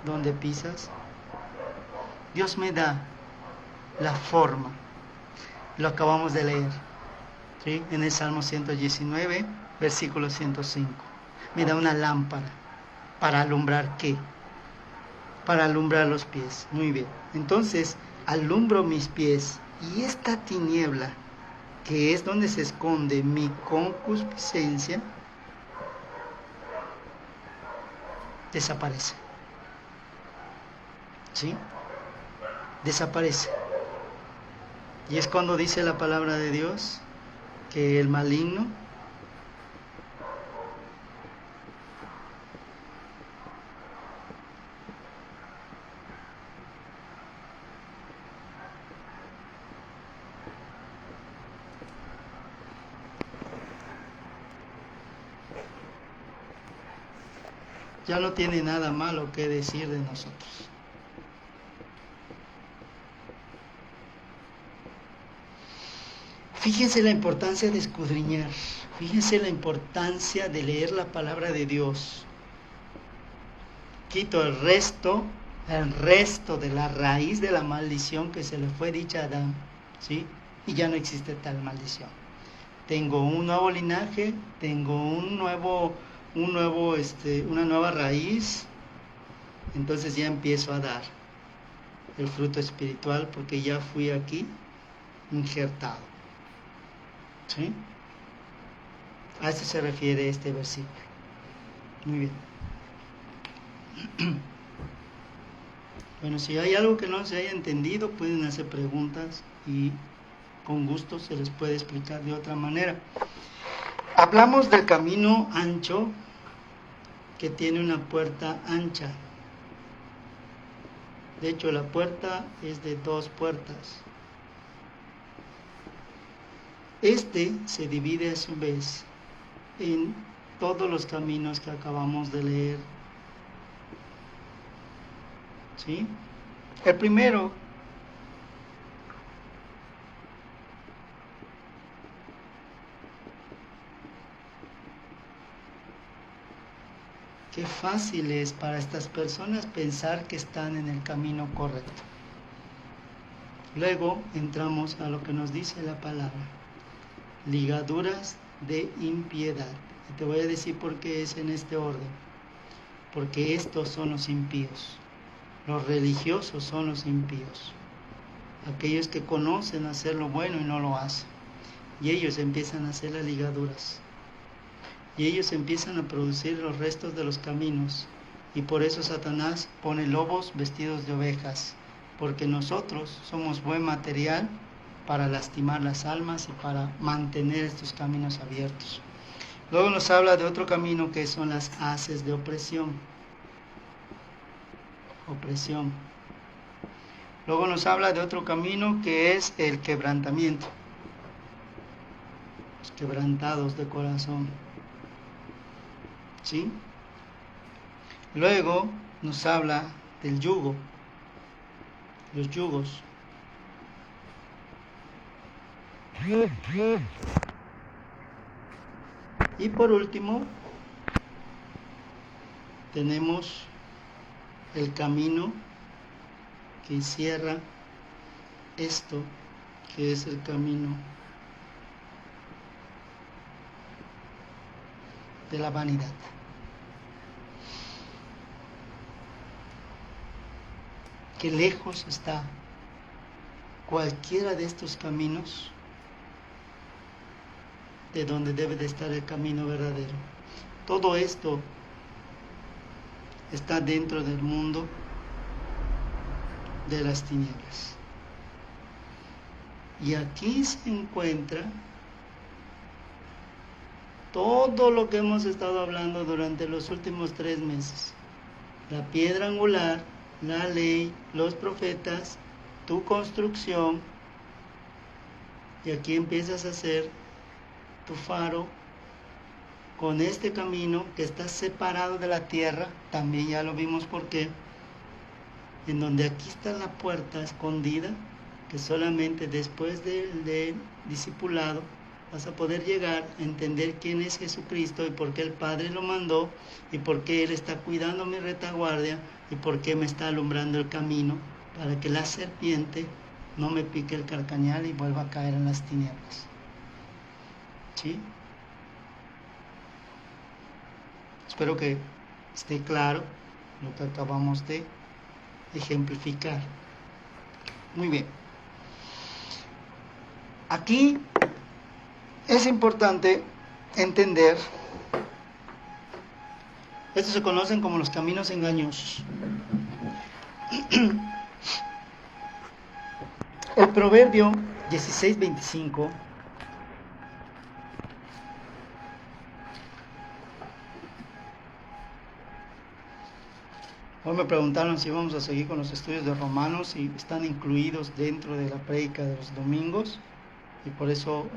dónde pisas. Dios me da la forma. Lo acabamos de leer, ¿sí? En el Salmo 119, versículo 105. Me da una lámpara. ¿Para alumbrar qué? Para alumbrar los pies. Muy bien. Entonces, alumbro mis pies. Y esta tiniebla, que es donde se esconde mi concupiscencia, desaparece. ¿Sí? Desaparece. Y es cuando dice la palabra de Dios que el maligno ya no tiene nada malo que decir de nosotros. Fíjense la importancia de escudriñar, fíjense la importancia de leer la palabra de Dios. Quito el resto de la raíz de la maldición que se le fue dicha a Adán, ¿sí? Y ya no existe tal maldición. Tengo un nuevo linaje, tengo una nueva raíz, entonces ya empiezo a dar el fruto espiritual porque ya fui aquí injertado. ¿Sí? A esto se refiere este versículo. Muy bien. Bueno, si hay algo que no se haya entendido, pueden hacer preguntas y con gusto se les puede explicar de otra manera. Hablamos del camino ancho que tiene una puerta ancha. De hecho, la puerta es de 2 puertas. Este se divide a su vez en todos los caminos que acabamos de leer. ¿Sí? El primero qué fácil es para estas personas pensar que están en el camino correcto. Luego entramos a lo que nos dice la palabra, ligaduras de impiedad. Y te voy a decir por qué es en este orden. Porque estos son los impíos. Los religiosos son los impíos. Aquellos que conocen hacer lo bueno y no lo hacen. Y ellos empiezan a hacer las ligaduras. Y ellos empiezan a producir los restos de los caminos. Y por eso Satanás pone lobos vestidos de ovejas. Porque nosotros somos buen material para lastimar las almas y para mantener estos caminos abiertos. Luego nos habla de otro camino que son las haces de opresión. Luego nos habla de otro camino que es el quebrantamiento. Los quebrantados de corazón. ¿Sí? Luego nos habla del yugo. Los yugos. Y por último, tenemos el camino que cierra esto, que es el camino de la vanidad. Que lejos está cualquiera de estos caminos de donde debe de estar el camino verdadero. Todo esto está dentro del mundo de las tinieblas. Y aquí se encuentra todo lo que hemos estado hablando durante los últimos 3 meses. La piedra angular, la ley, los profetas, tu construcción. Y aquí empiezas a hacer tu faro con este camino que está separado de la tierra. También ya lo vimos por qué. En donde aquí está la puerta escondida, que solamente después del discipulado vas a poder llegar a entender quién es Jesucristo y por qué el Padre lo mandó y por qué Él está cuidando mi retaguardia y por qué me está alumbrando el camino para que la serpiente no me pique el carcañal y vuelva a caer en las tinieblas. ¿Sí? Espero que esté claro lo que acabamos de ejemplificar. Muy bien. Aquí es importante entender, estos se conocen como los caminos engañosos. El Proverbio 16:25 hoy me preguntaron si vamos a seguir con los estudios de Romanos y están incluidos dentro de la prédica de los domingos y por eso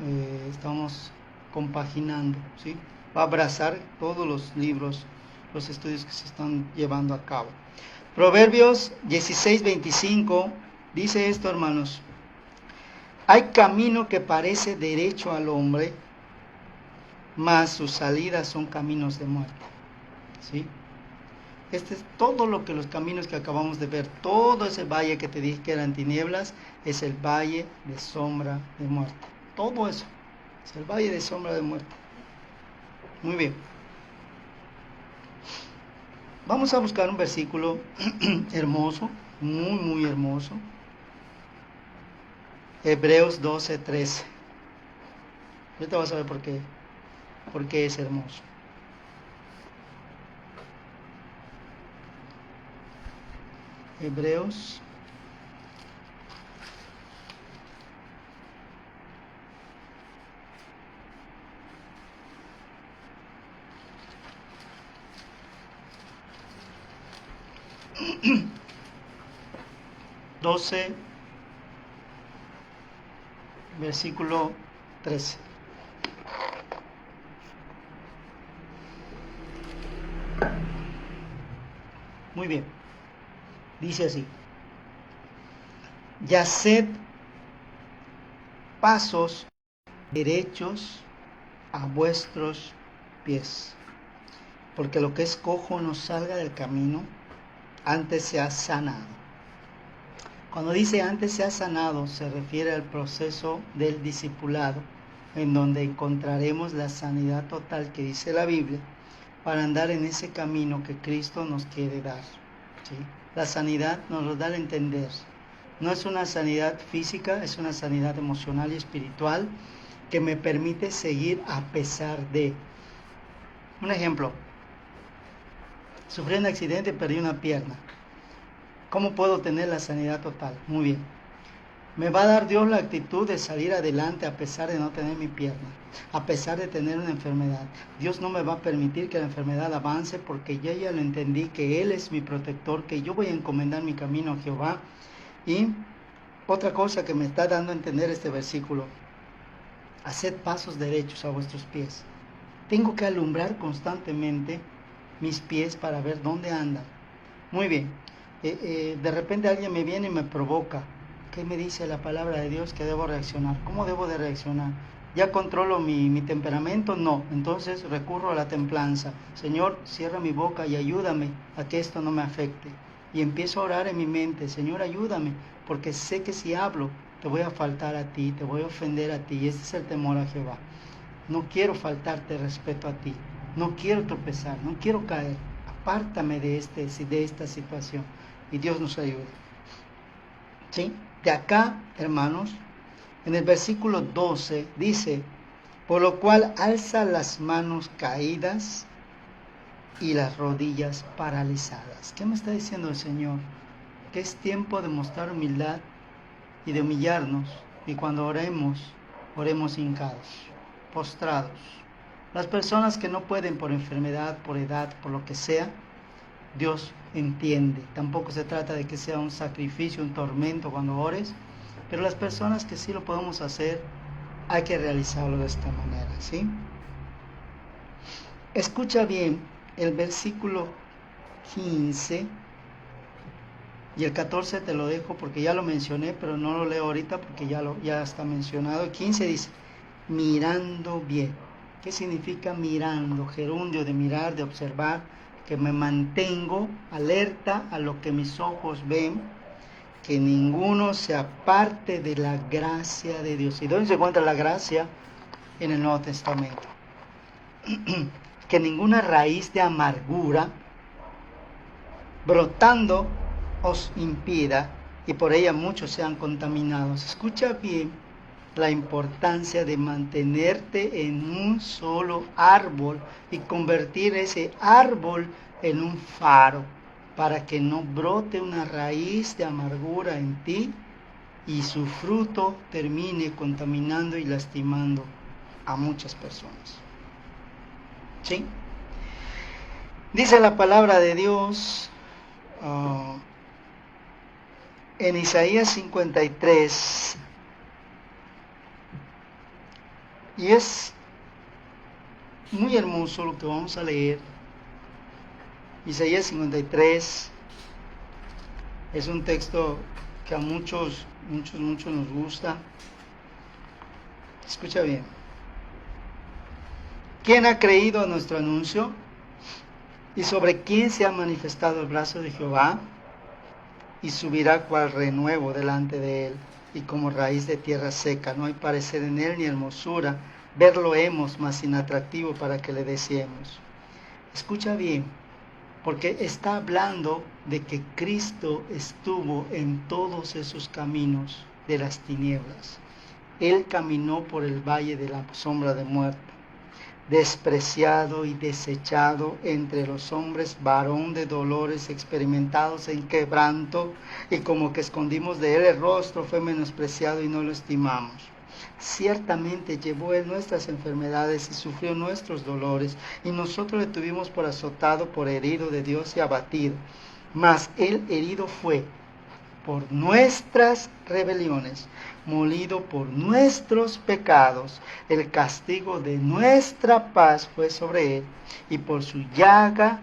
estamos compaginando, ¿sí? Va a abrazar todos los libros, los estudios que se están llevando a cabo. Proverbios 16:25 dice esto, hermanos: hay camino que parece derecho al hombre, mas sus salidas son caminos de muerte. ¿Sí? Este es todo lo que los caminos que acabamos de ver, todo ese valle que te dije que eran tinieblas, es el valle de sombra de muerte. Todo eso es el valle de sombra de muerte. Muy bien. Vamos a buscar un versículo hermoso, muy hermoso. Hebreos 12:13. Ahorita vas a ver por qué es hermoso. Hebreos. Versículo 13. Muy bien. Dice así: y haced pasos derechos a vuestros pies, porque lo que es cojo no salga del camino, antes sea sanado. Cuando dice antes sea sanado, se refiere al proceso del discipulado, en donde encontraremos la sanidad total que dice la Biblia, para andar en ese camino que Cristo nos quiere dar. ¿Sí? La sanidad nos lo da al entender. No es una sanidad física, es una sanidad emocional y espiritual que me permite seguir a pesar de. Un ejemplo: sufrí un accidente y perdí una pierna. ¿Cómo puedo tener la sanidad total? Muy bien. Me va a dar Dios la actitud de salir adelante a pesar de no tener mi pierna, a pesar de tener una enfermedad. Dios no me va a permitir que la enfermedad avance, porque yo ya lo entendí, que Él es mi protector, que yo voy a encomendar mi camino a Jehová. Y otra cosa que me está dando a entender este versículo: haced pasos derechos a vuestros pies. Tengo que alumbrar constantemente mis pies para ver dónde andan. Muy bien. De repente alguien me viene y me provoca. ¿Qué me dice la palabra de Dios que debo reaccionar? ¿Cómo debo de reaccionar? ¿Ya controlo mi temperamento? No. Entonces recurro a la templanza. Señor, cierra mi boca y ayúdame a que esto no me afecte. Y empiezo a orar en mi mente: Señor, ayúdame, porque sé que si hablo te voy a faltar a ti, te voy a ofender a ti. Y este es el temor a Jehová. No quiero faltarte respeto a ti. No quiero tropezar, no quiero caer. Apártame de esta situación. Y Dios nos ayude. ¿Sí? De acá, hermanos, en el versículo 12 dice: por lo cual alza las manos caídas y las rodillas paralizadas. ¿Qué me está diciendo el Señor? Que es tiempo de mostrar humildad y de humillarnos. Y cuando oremos hincados, postrados. Las personas que no pueden por enfermedad, por edad, por lo que sea, Dios entiende. Tampoco se trata de que sea un sacrificio, un tormento cuando ores, pero las personas que sí lo podemos hacer, hay que realizarlo de esta manera, ¿sí? Escucha bien el versículo 15 y el 14 te lo dejo porque ya lo mencioné, pero no lo leo ahorita porque ya está mencionado. El 15 dice: mirando bien. ¿Qué significa mirando? Gerundio de mirar, de observar, que me mantengo alerta a lo que mis ojos ven, que ninguno se aparte de la gracia de Dios. ¿Y dónde se encuentra la gracia? En el Nuevo Testamento. Que ninguna raíz de amargura brotando os impida, y por ella muchos sean contaminados. Escucha bien la importancia de mantenerte en un solo árbol y convertir ese árbol en un faro, para que no brote una raíz de amargura en ti y su fruto termine contaminando y lastimando a muchas personas. ¿Sí? Dice la palabra de Dios en Isaías 53, y es muy hermoso lo que vamos a leer. Isaías 53 es un texto que a muchos nos gusta. Escucha bien. ¿Quién ha creído a nuestro anuncio? ¿Y sobre quién se ha manifestado el brazo de Jehová? Y subirá cual renuevo delante de él, y como raíz de tierra seca. No hay parecer en él ni hermosura. Verlo hemos, mas inatractivo para que le deseemos. Escucha bien, porque está hablando de que Cristo estuvo en todos esos caminos de las tinieblas. Él caminó por el valle de la sombra de muerte. despreciado y desechado entre los hombres, varón de dolores, experimentados en quebranto, y como que escondimos de él el rostro, fue menospreciado y no lo estimamos. Ciertamente llevó él nuestras enfermedades y sufrió nuestros dolores, y nosotros le tuvimos por azotado, por herido de Dios y abatido. Mas él herido fue por nuestras rebeliones, molido por nuestros pecados. El castigo de nuestra paz fue sobre él, y por su llaga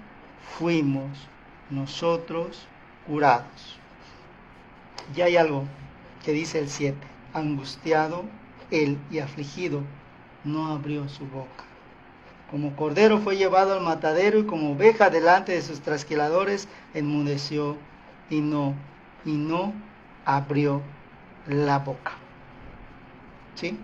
fuimos nosotros curados. Y hay algo que dice el 7. Angustiado él y afligido, no abrió su boca. Como cordero fue llevado al matadero, y como oveja delante de sus trasquiladores, enmudeció y no abrió la boca. ¿Sí?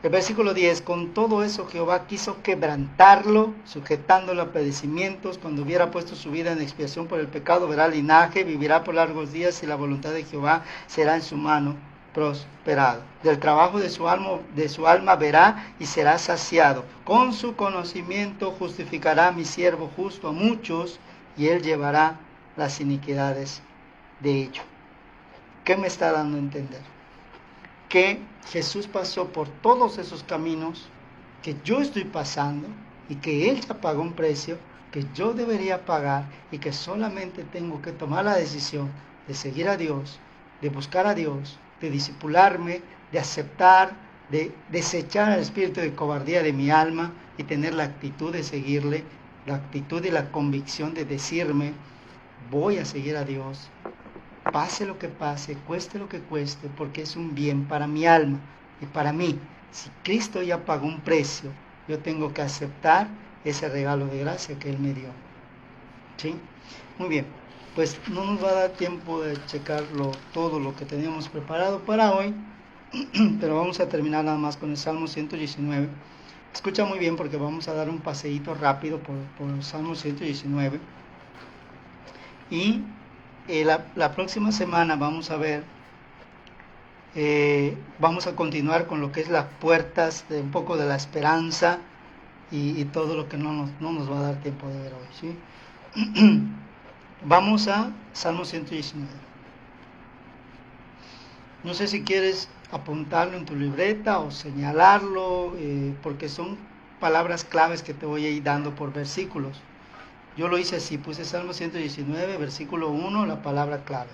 El versículo 10, con todo eso Jehová quiso quebrantarlo, sujetándolo a padecimientos. Cuando hubiera puesto su vida en expiación por el pecado, verá linaje, vivirá por largos días, y la voluntad de Jehová será en su mano prosperado. Del trabajo de su alma verá y será saciado. Con su conocimiento justificará a mi siervo justo a muchos, y él llevará las iniquidades de ellos. ¿Qué me está dando a entender? Que Jesús pasó por todos esos caminos que yo estoy pasando, y que Él ya pagó un precio que yo debería pagar, y que solamente tengo que tomar la decisión de seguir a Dios, de buscar a Dios, de discipularme, de aceptar, de desechar el espíritu de cobardía de mi alma y tener la actitud de seguirle, la actitud y la convicción de decirme: voy a seguir a Dios, pase lo que pase, cueste lo que cueste, porque es un bien para mi alma y para mí. Si Cristo ya pagó un precio, yo tengo que aceptar ese regalo de gracia que Él me dio. ¿Sí? Muy bien, pues no nos va a dar tiempo de checar todo lo que teníamos preparado para hoy, pero vamos a terminar nada más con el Salmo 119. Escucha muy bien, porque vamos a dar un paseíto rápido por el Salmo 119. Y la próxima semana vamos a ver, vamos a continuar con lo que es las puertas de un poco de la esperanza, y todo lo que no nos va a dar tiempo de ver hoy, ¿sí? Vamos a Salmo 119. No sé si quieres apuntarlo en tu libreta o señalarlo, porque son palabras claves que te voy a ir dando por versículos. Yo lo hice así, puse Salmo 119, versículo 1, la palabra clave.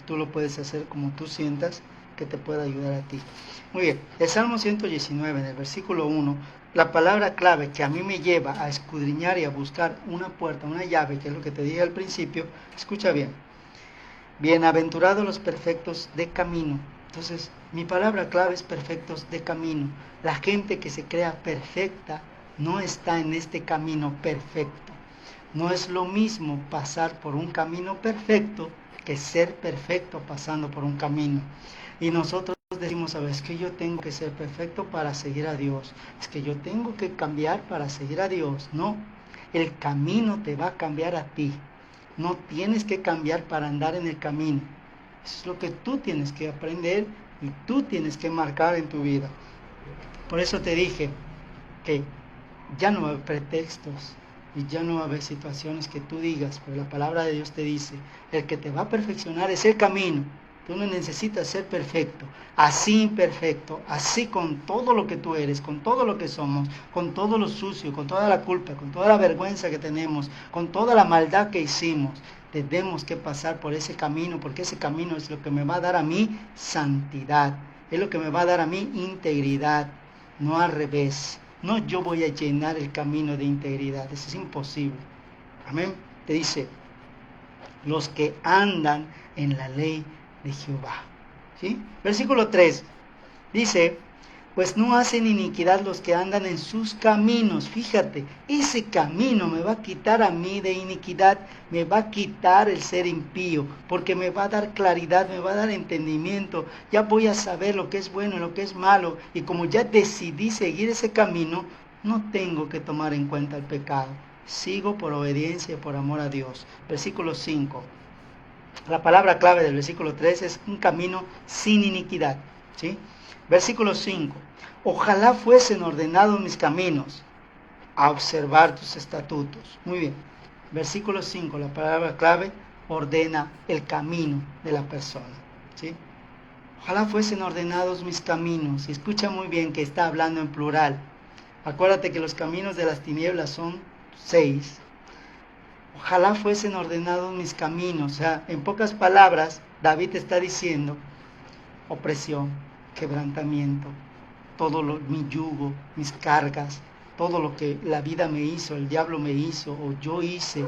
Tú lo puedes hacer como tú sientas que te pueda ayudar a ti. Muy bien, el Salmo 119, en el versículo 1, la palabra clave que a mí me lleva a escudriñar y a buscar una puerta, una llave, que es lo que te dije al principio, escucha bien. Bienaventurados los perfectos de camino. Entonces, mi palabra clave es perfectos de camino. La gente que se crea perfecta no está en este camino perfecto. No es lo mismo pasar por un camino perfecto que ser perfecto pasando por un camino. Y nosotros decimos: a ver, es que yo tengo que ser perfecto para seguir a Dios, es que yo tengo que cambiar para seguir a Dios. No, el camino te va a cambiar a ti. No tienes que cambiar para andar en el camino. Eso es lo que tú tienes que aprender y tú tienes que marcar en tu vida. Por eso te dije que ya no va a haber pretextos y ya no va a haber situaciones que tú digas, porque la palabra de Dios te dice: el que te va a perfeccionar es el camino. Tú no necesitas ser perfecto, así imperfecto, así con todo lo que tú eres, con todo lo que somos, con todo lo sucio, con toda la culpa, con toda la vergüenza que tenemos, con toda la maldad que hicimos. Tenemos que pasar por ese camino, porque ese camino es lo que me va a dar a mí santidad, es lo que me va a dar a mí integridad, no al revés. No, yo voy a llenar el camino de integridad, eso es imposible. Amén. Te dice: los que andan en la ley de Jehová. ¿Sí? Versículo 3 dice: pues no hacen iniquidad los que andan en sus caminos. Fíjate, ese camino me va a quitar a mí de iniquidad, me va a quitar el ser impío, porque me va a dar claridad, me va a dar entendimiento. Ya voy a saber lo que es bueno y lo que es malo, y como ya decidí seguir ese camino, no tengo que tomar en cuenta el pecado. Sigo por obediencia y por amor a Dios. Versículo 5. La palabra clave del versículo 3 es un camino sin iniquidad, ¿sí? Versículo 5. Ojalá fuesen ordenados mis caminos a observar tus estatutos. Muy bien. Versículo 5, la palabra clave, ordena el camino de la persona. ¿Sí? Ojalá fuesen ordenados mis caminos. Y escucha muy bien que está hablando en plural. Acuérdate que los caminos de las tinieblas son 6. Ojalá fuesen ordenados mis caminos. O sea, en pocas palabras, David está diciendo opresión, quebrantamiento, mi yugo, mis cargas, todo lo que la vida me hizo, el diablo me hizo o yo hice,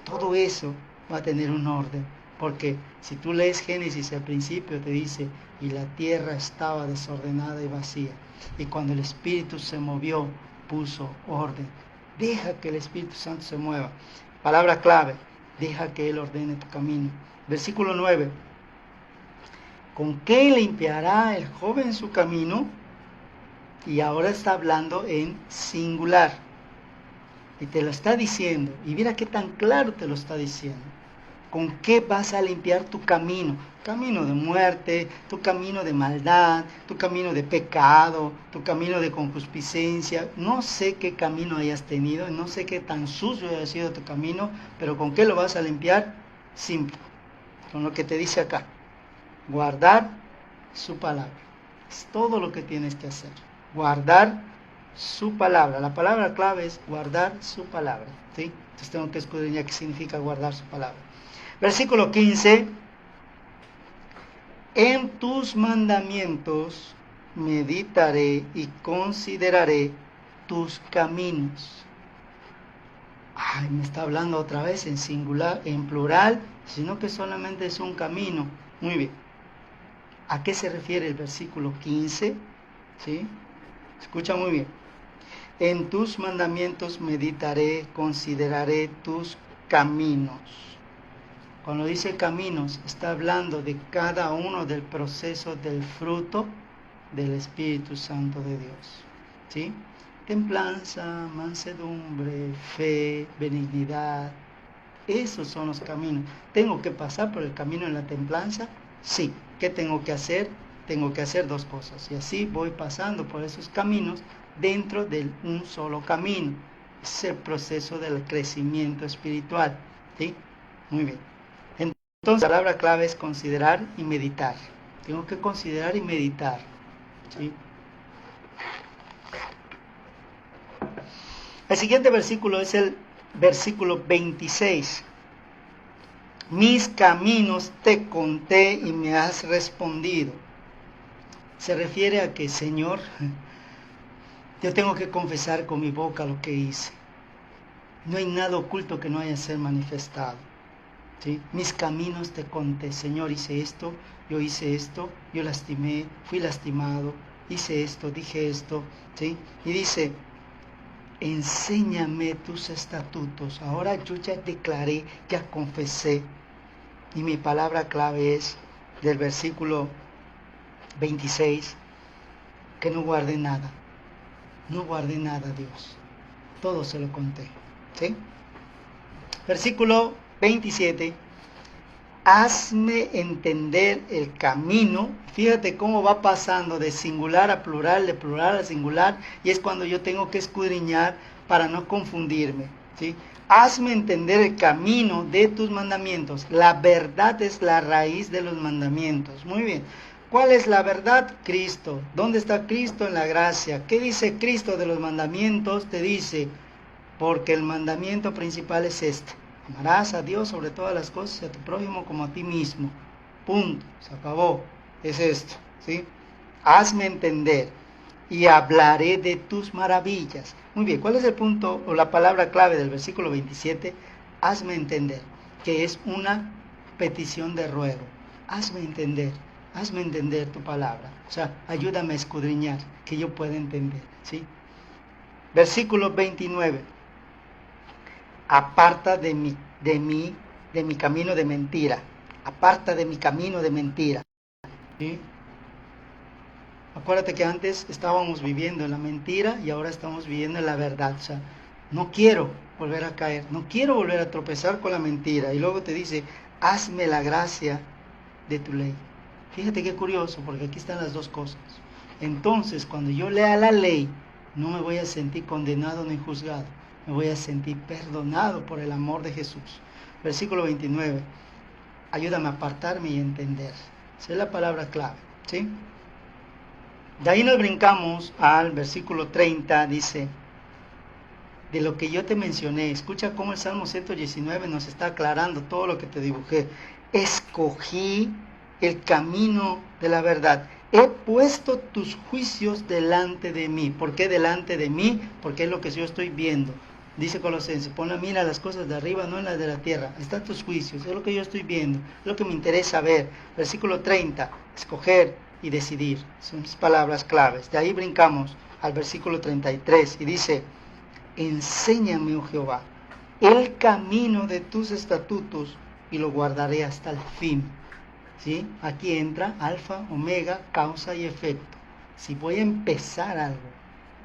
todo eso va a tener un orden. Porque si tú lees Génesis al principio te dice, y la tierra estaba desordenada y vacía. Y cuando el Espíritu se movió, puso orden. Deja que el Espíritu Santo se mueva. Palabra clave, deja que Él ordene tu camino. Versículo 9. ¿Con qué limpiará el joven su camino? Y ahora está hablando en singular. Y te lo está diciendo. Y mira qué tan claro te lo está diciendo. ¿Con qué vas a limpiar tu camino? Camino de muerte, tu camino de maldad, tu camino de pecado, tu camino de concupiscencia. No sé qué camino hayas tenido, no sé qué tan sucio haya sido tu camino, pero ¿con qué lo vas a limpiar? Simple. Con lo que te dice acá. Guardar su palabra. Es todo lo que tienes que hacer. Guardar su palabra. La palabra clave es guardar su palabra. ¿Sí? Entonces tengo que escudriñar qué significa guardar su palabra. Versículo 15. En tus mandamientos meditaré y consideraré tus caminos. Ay, me está hablando otra vez en singular, en plural, sino que solamente es un camino. Muy bien. ¿A qué se refiere el versículo 15? ¿Sí? Escucha muy bien. En tus mandamientos meditaré, consideraré tus caminos. Cuando dice caminos, está hablando de cada uno del proceso del fruto del Espíritu Santo de Dios. ¿Sí? Templanza, mansedumbre, fe, benignidad. Esos son los caminos. ¿Tengo que pasar por el camino en la templanza? Sí. ¿Qué tengo que hacer? Tengo que hacer dos cosas. Y así voy pasando por esos caminos dentro de un solo camino. Es el proceso del crecimiento espiritual. ¿Sí? Muy bien. Entonces, la palabra clave es considerar y meditar. Tengo que considerar y meditar. ¿Sí? El siguiente versículo es el versículo 26. Mis caminos te conté y me has respondido. Se refiere a que, Señor, yo tengo que confesar con mi boca lo que hice. No hay nada oculto que no haya ser manifestado. ¿Sí? Mis caminos te conté, Señor, hice esto, yo lastimé, fui lastimado, hice esto, dije esto, ¿sí? Y dice, enséñame tus estatutos. Ahora yo ya declaré, ya confesé. Y mi palabra clave es del versículo 26, que no guardé nada. No guardé nada, Dios. Todo se lo conté. ¿Sí? Versículo 27. Hazme entender el camino. Fíjate cómo va pasando de singular a plural, de plural a singular, y es cuando yo tengo que escudriñar para no confundirme. ¿Sí? Hazme entender el camino de tus mandamientos. La verdad es la raíz de los mandamientos. Muy bien. ¿Cuál es la verdad? Cristo. ¿Dónde está Cristo? En la gracia. ¿Qué dice Cristo de los mandamientos? Te dice, porque el mandamiento principal es este. Amarás a Dios sobre todas las cosas y a tu prójimo como a ti mismo. Punto. Se acabó. Es esto. ¿Sí? Hazme entender y hablaré de tus maravillas. Muy bien. ¿Cuál es el punto o la palabra clave del versículo 27? Hazme entender, que es una petición de ruego. Hazme entender tu palabra. O sea, ayúdame a escudriñar, que yo pueda entender. ¿Sí? Versículo 29. Aparta de mi camino de mentira. Aparta de mi camino de mentira. ¿Sí? Acuérdate que antes estábamos viviendo en la mentira y ahora estamos viviendo en la verdad. O sea, no quiero volver a caer, no quiero volver a tropezar con la mentira. Y luego te dice, hazme la gracia de tu ley. Fíjate qué curioso, porque aquí están las dos cosas. Entonces, cuando yo lea la ley, no me voy a sentir condenado ni juzgado, me voy a sentir perdonado por el amor de Jesús. Versículo 29, ayúdame a apartarme y entender. Esa es la palabra clave, ¿sí? De ahí nos brincamos al versículo 30, dice, de lo que yo te mencioné, escucha cómo el Salmo 119 nos está aclarando todo lo que te dibujé. Escogí el camino de la verdad. He puesto tus juicios delante de mí. ¿Por qué delante de mí? Porque es lo que yo estoy viendo. Dice Colosenses, pon la mira las cosas de arriba, no en las de la tierra. Están tus juicios, es lo que yo estoy viendo, es lo que me interesa ver. Versículo 30, escoger y decidir. Son mis palabras claves. De ahí brincamos al versículo 33 y dice, enséñame, oh Jehová, el camino de tus estatutos y lo guardaré hasta el fin. ¿Sí? Aquí entra alfa, omega, causa y efecto. Si voy a empezar algo,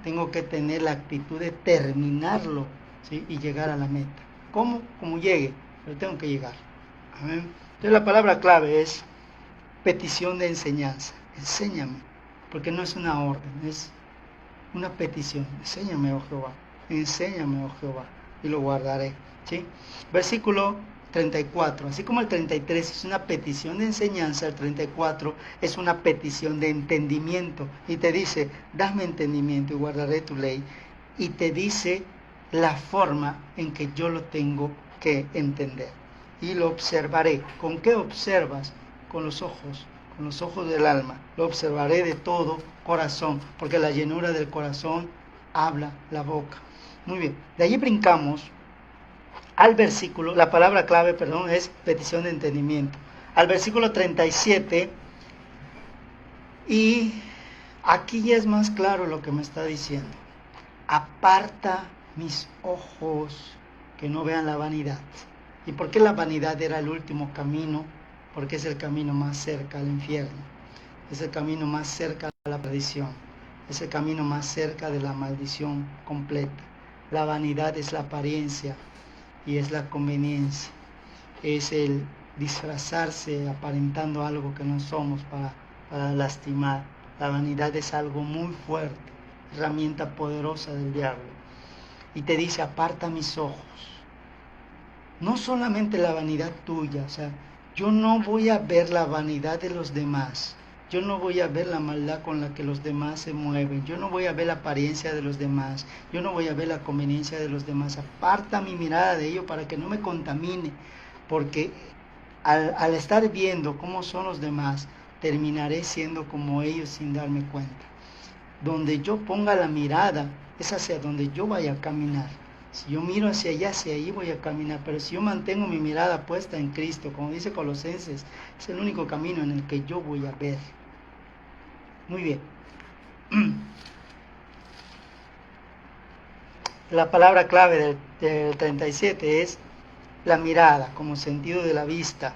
tengo que tener la actitud de terminarlo, ¿sí? Y llegar a la meta. ¿Cómo? Como llegue, pero tengo que llegar. Amén. Entonces la palabra clave es petición de enseñanza. Enséñame, porque no es una orden, es una petición. Enséñame, oh Jehová. Enséñame, oh Jehová, y lo guardaré. ¿Sí? Versículo 34, así como el 33 es una petición de enseñanza, el 34 es una petición de entendimiento, y te dice, dame entendimiento y guardaré tu ley, y te dice la forma en que yo lo tengo que entender, y lo observaré. ¿Con qué observas? Con los ojos del alma, lo observaré de todo corazón, porque la llenura del corazón habla la boca. Muy bien, de allí brincamos al versículo, la palabra clave, perdón, es petición de entendimiento. Al versículo 37, y aquí ya es más claro lo que me está diciendo. Aparta mis ojos que no vean la vanidad. ¿Y por qué la vanidad era el último camino? Porque es el camino más cerca al infierno, es el camino más cerca a la perdición, es el camino más cerca de la maldición completa. La vanidad es la apariencia y es la conveniencia, es el disfrazarse aparentando algo que no somos para lastimar. La vanidad es algo muy fuerte, herramienta poderosa del diablo. Y te dice, aparta mis ojos. No solamente la vanidad tuya, o sea, yo no voy a ver la vanidad de los demás. Yo no voy a ver la maldad con la que los demás se mueven. Yo no voy a ver la apariencia de los demás. Yo no voy a ver la conveniencia de los demás. Aparta mi mirada de ello para que no me contamine. Porque al estar viendo cómo son los demás, terminaré siendo como ellos sin darme cuenta. Donde yo ponga la mirada es hacia donde yo vaya a caminar. Si yo miro hacia allá, hacia ahí voy a caminar. Pero si yo mantengo mi mirada puesta en Cristo, como dice Colosenses, es el único camino en el que yo voy a ver. Muy bien. La palabra clave del 37 es la mirada, como sentido de la vista.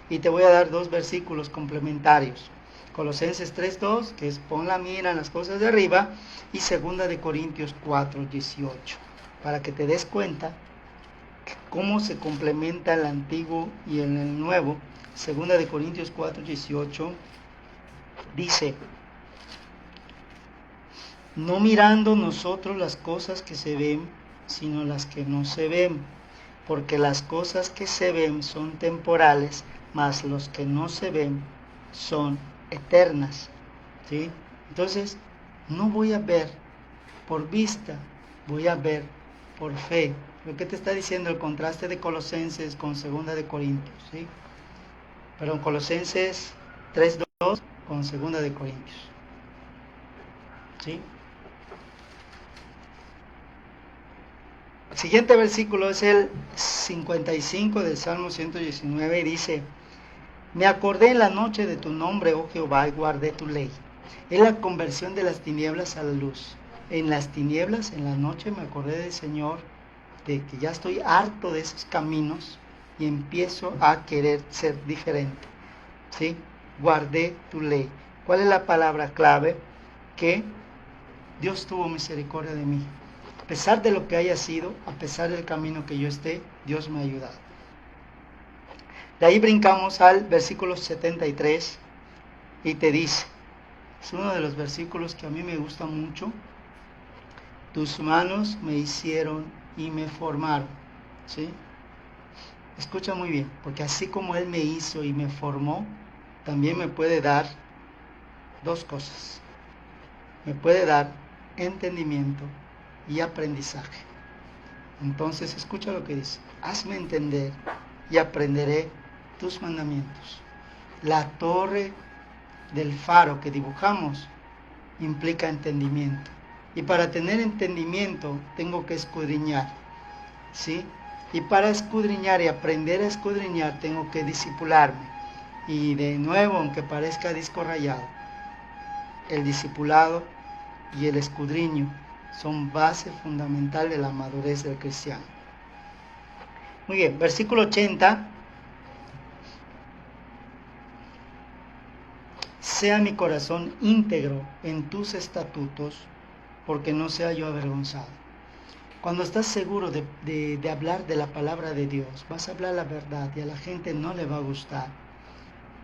Y te voy a dar dos versículos complementarios. Colosenses 3:2, que es pon la mira en las cosas de arriba, y 2 de Corintios 4:18, para que te des cuenta cómo se complementa el antiguo y el nuevo. 2 de Corintios 4:18 dice, no mirando nosotros las cosas que se ven, sino las que no se ven, porque las cosas que se ven son temporales, mas los que no se ven son eternas. ¿Sí? Entonces, no voy a ver por vista, voy a ver por fe. Lo que te está diciendo el contraste de Colosenses con 2 de Corintios, ¿sí? Perdón, Colosenses 3:2 con 2 de Corintios, ¿sí? El siguiente versículo es el 55 del Salmo 119 y dice, me acordé en la noche de tu nombre, oh Jehová, y guardé tu ley. Es la conversión de las tinieblas a la luz. En las tinieblas, en la noche, me acordé del Señor, de que ya estoy harto de esos caminos y empiezo a querer ser diferente. ¿Sí? Guardé tu ley. ¿Cuál es la palabra clave? Que Dios tuvo misericordia de mí. A pesar de lo que haya sido, a pesar del camino que yo esté, Dios me ha ayudado. De ahí brincamos al versículo 73 y te dice, Es uno de los versículos que a mí me gusta mucho. Tus manos me hicieron y me formaron. ¿Sí? Escucha muy bien, porque así como Él me hizo y me formó, también me puede dar dos cosas. Me puede dar entendimiento y aprendizaje. Entonces escucha lo que dice. Hazme entender y aprenderé tus mandamientos. La torre del faro que dibujamos implica entendimiento. Y para tener entendimiento tengo que escudriñar, ¿sí? Y para escudriñar y aprender a escudriñar tengo que discipularme. Y de nuevo, aunque parezca disco rayado, el discipulado y el escudriño son base fundamental de la madurez del cristiano. Muy bien, versículo 80. Sea mi corazón íntegro en tus estatutos, porque no sea yo avergonzado. Cuando estás seguro de hablar de la palabra de Dios, vas a hablar la verdad y a la gente no le va a gustar.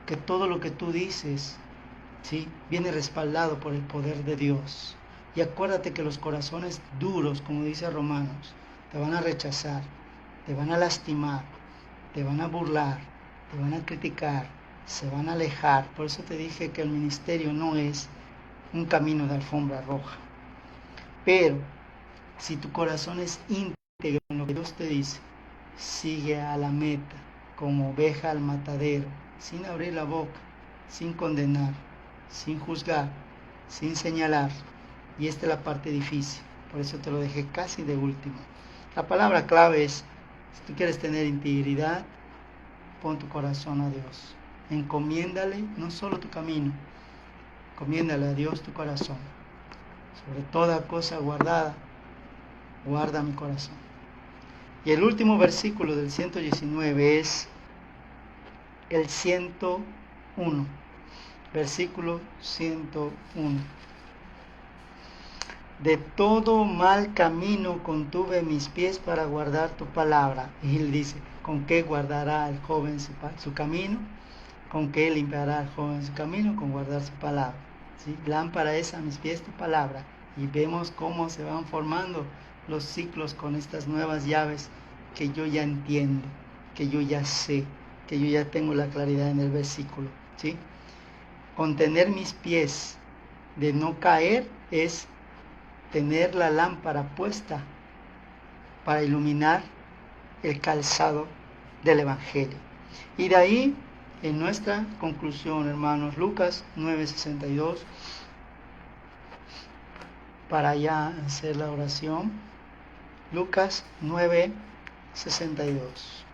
Que todo lo que tú dices, ¿sí?, viene respaldado por el poder de Dios. Y acuérdate que los corazones duros, como dice Romanos, te van a rechazar, te van a lastimar, te van a burlar, te van a criticar, se van a alejar. Por eso te dije que el ministerio no es un camino de alfombra roja. Pero si tu corazón es íntegro en lo que Dios te dice, sigue a la meta, como oveja al matadero, sin abrir la boca, sin condenar, sin juzgar, sin señalar. Y esta es la parte difícil, por eso te lo dejé casi de último. La palabra clave es, si tú quieres tener integridad, pon tu corazón a Dios. Encomiéndale no solo tu camino, encomiéndale a Dios tu corazón. Sobre toda cosa guardada, guarda mi corazón. Y el último versículo del 119 es el 101, versículo 101. De todo mal camino contuve mis pies para guardar tu palabra. Y él dice, ¿con qué guardará el joven su camino? ¿Con qué limpiará el joven su camino? Con guardar su palabra. ¿Sí? Lámpara es a mis pies tu palabra. Y vemos cómo se van formando los ciclos con estas nuevas llaves que yo ya entiendo, que yo ya sé, que yo ya tengo la claridad en el versículo. ¿Sí? Contener mis pies de no caer es tener la lámpara puesta para iluminar el calzado del Evangelio. Y de ahí, en nuestra conclusión, hermanos, Lucas 9:62, para ya hacer la oración. Lucas 9:62.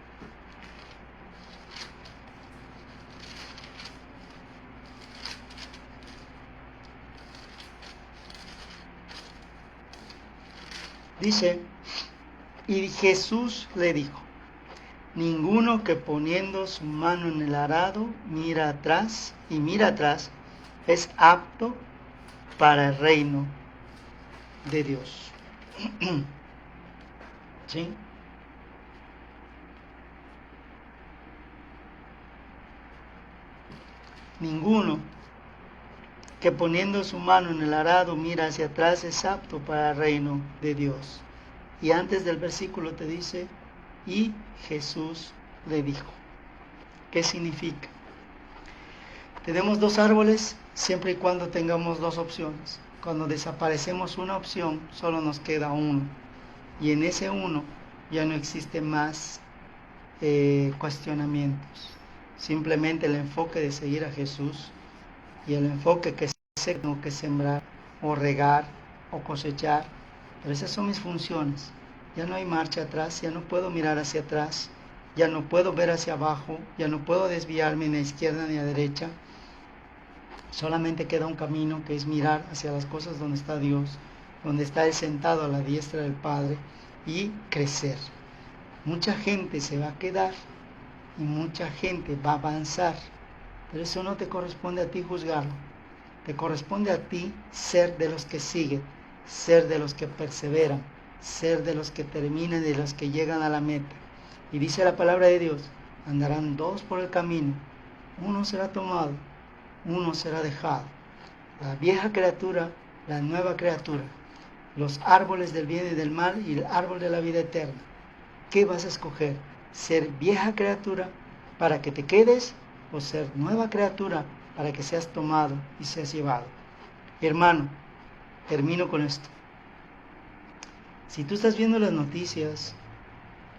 Dice, y Jesús le dijo, ninguno que poniendo su mano en el arado mira atrás es apto para el reino de Dios. ¿Sí? Ninguno que poniendo su mano en el arado mira hacia atrás es apto para el reino de Dios. Y antes del versículo te dice, y Jesús le dijo. ¿Qué significa? Tenemos dos árboles siempre y cuando tengamos dos opciones. Cuando desaparecemos una opción, solo nos queda uno. Y en ese uno ya no existe más cuestionamientos. Simplemente el enfoque de seguir a Jesús y el enfoque que tengo que sembrar o regar o cosechar. Pero esas son mis funciones. Ya no hay marcha atrás, ya no puedo mirar hacia atrás, ya no puedo ver hacia abajo, ya no puedo desviarme ni a izquierda ni a derecha. Solamente queda un camino, que es mirar hacia las cosas donde está Dios, donde está Él sentado a la diestra del Padre, y crecer. Mucha gente se va a quedar y mucha gente va a avanzar, pero eso no te corresponde a ti juzgarlo. Te corresponde a ti ser de los que siguen, ser de los que perseveran, ser de los que terminan, de los que llegan a la meta. Y dice la palabra de Dios, andarán dos por el camino, uno será tomado, uno será dejado. la vieja criatura, la nueva criatura, los árboles del bien y del mal y el árbol de la vida eterna. ¿Qué vas a escoger? ¿Ser vieja criatura para que te quedes o ser nueva criatura para que seas tomado y seas llevado? Hermano, termino con esto. Si tú estás viendo las noticias,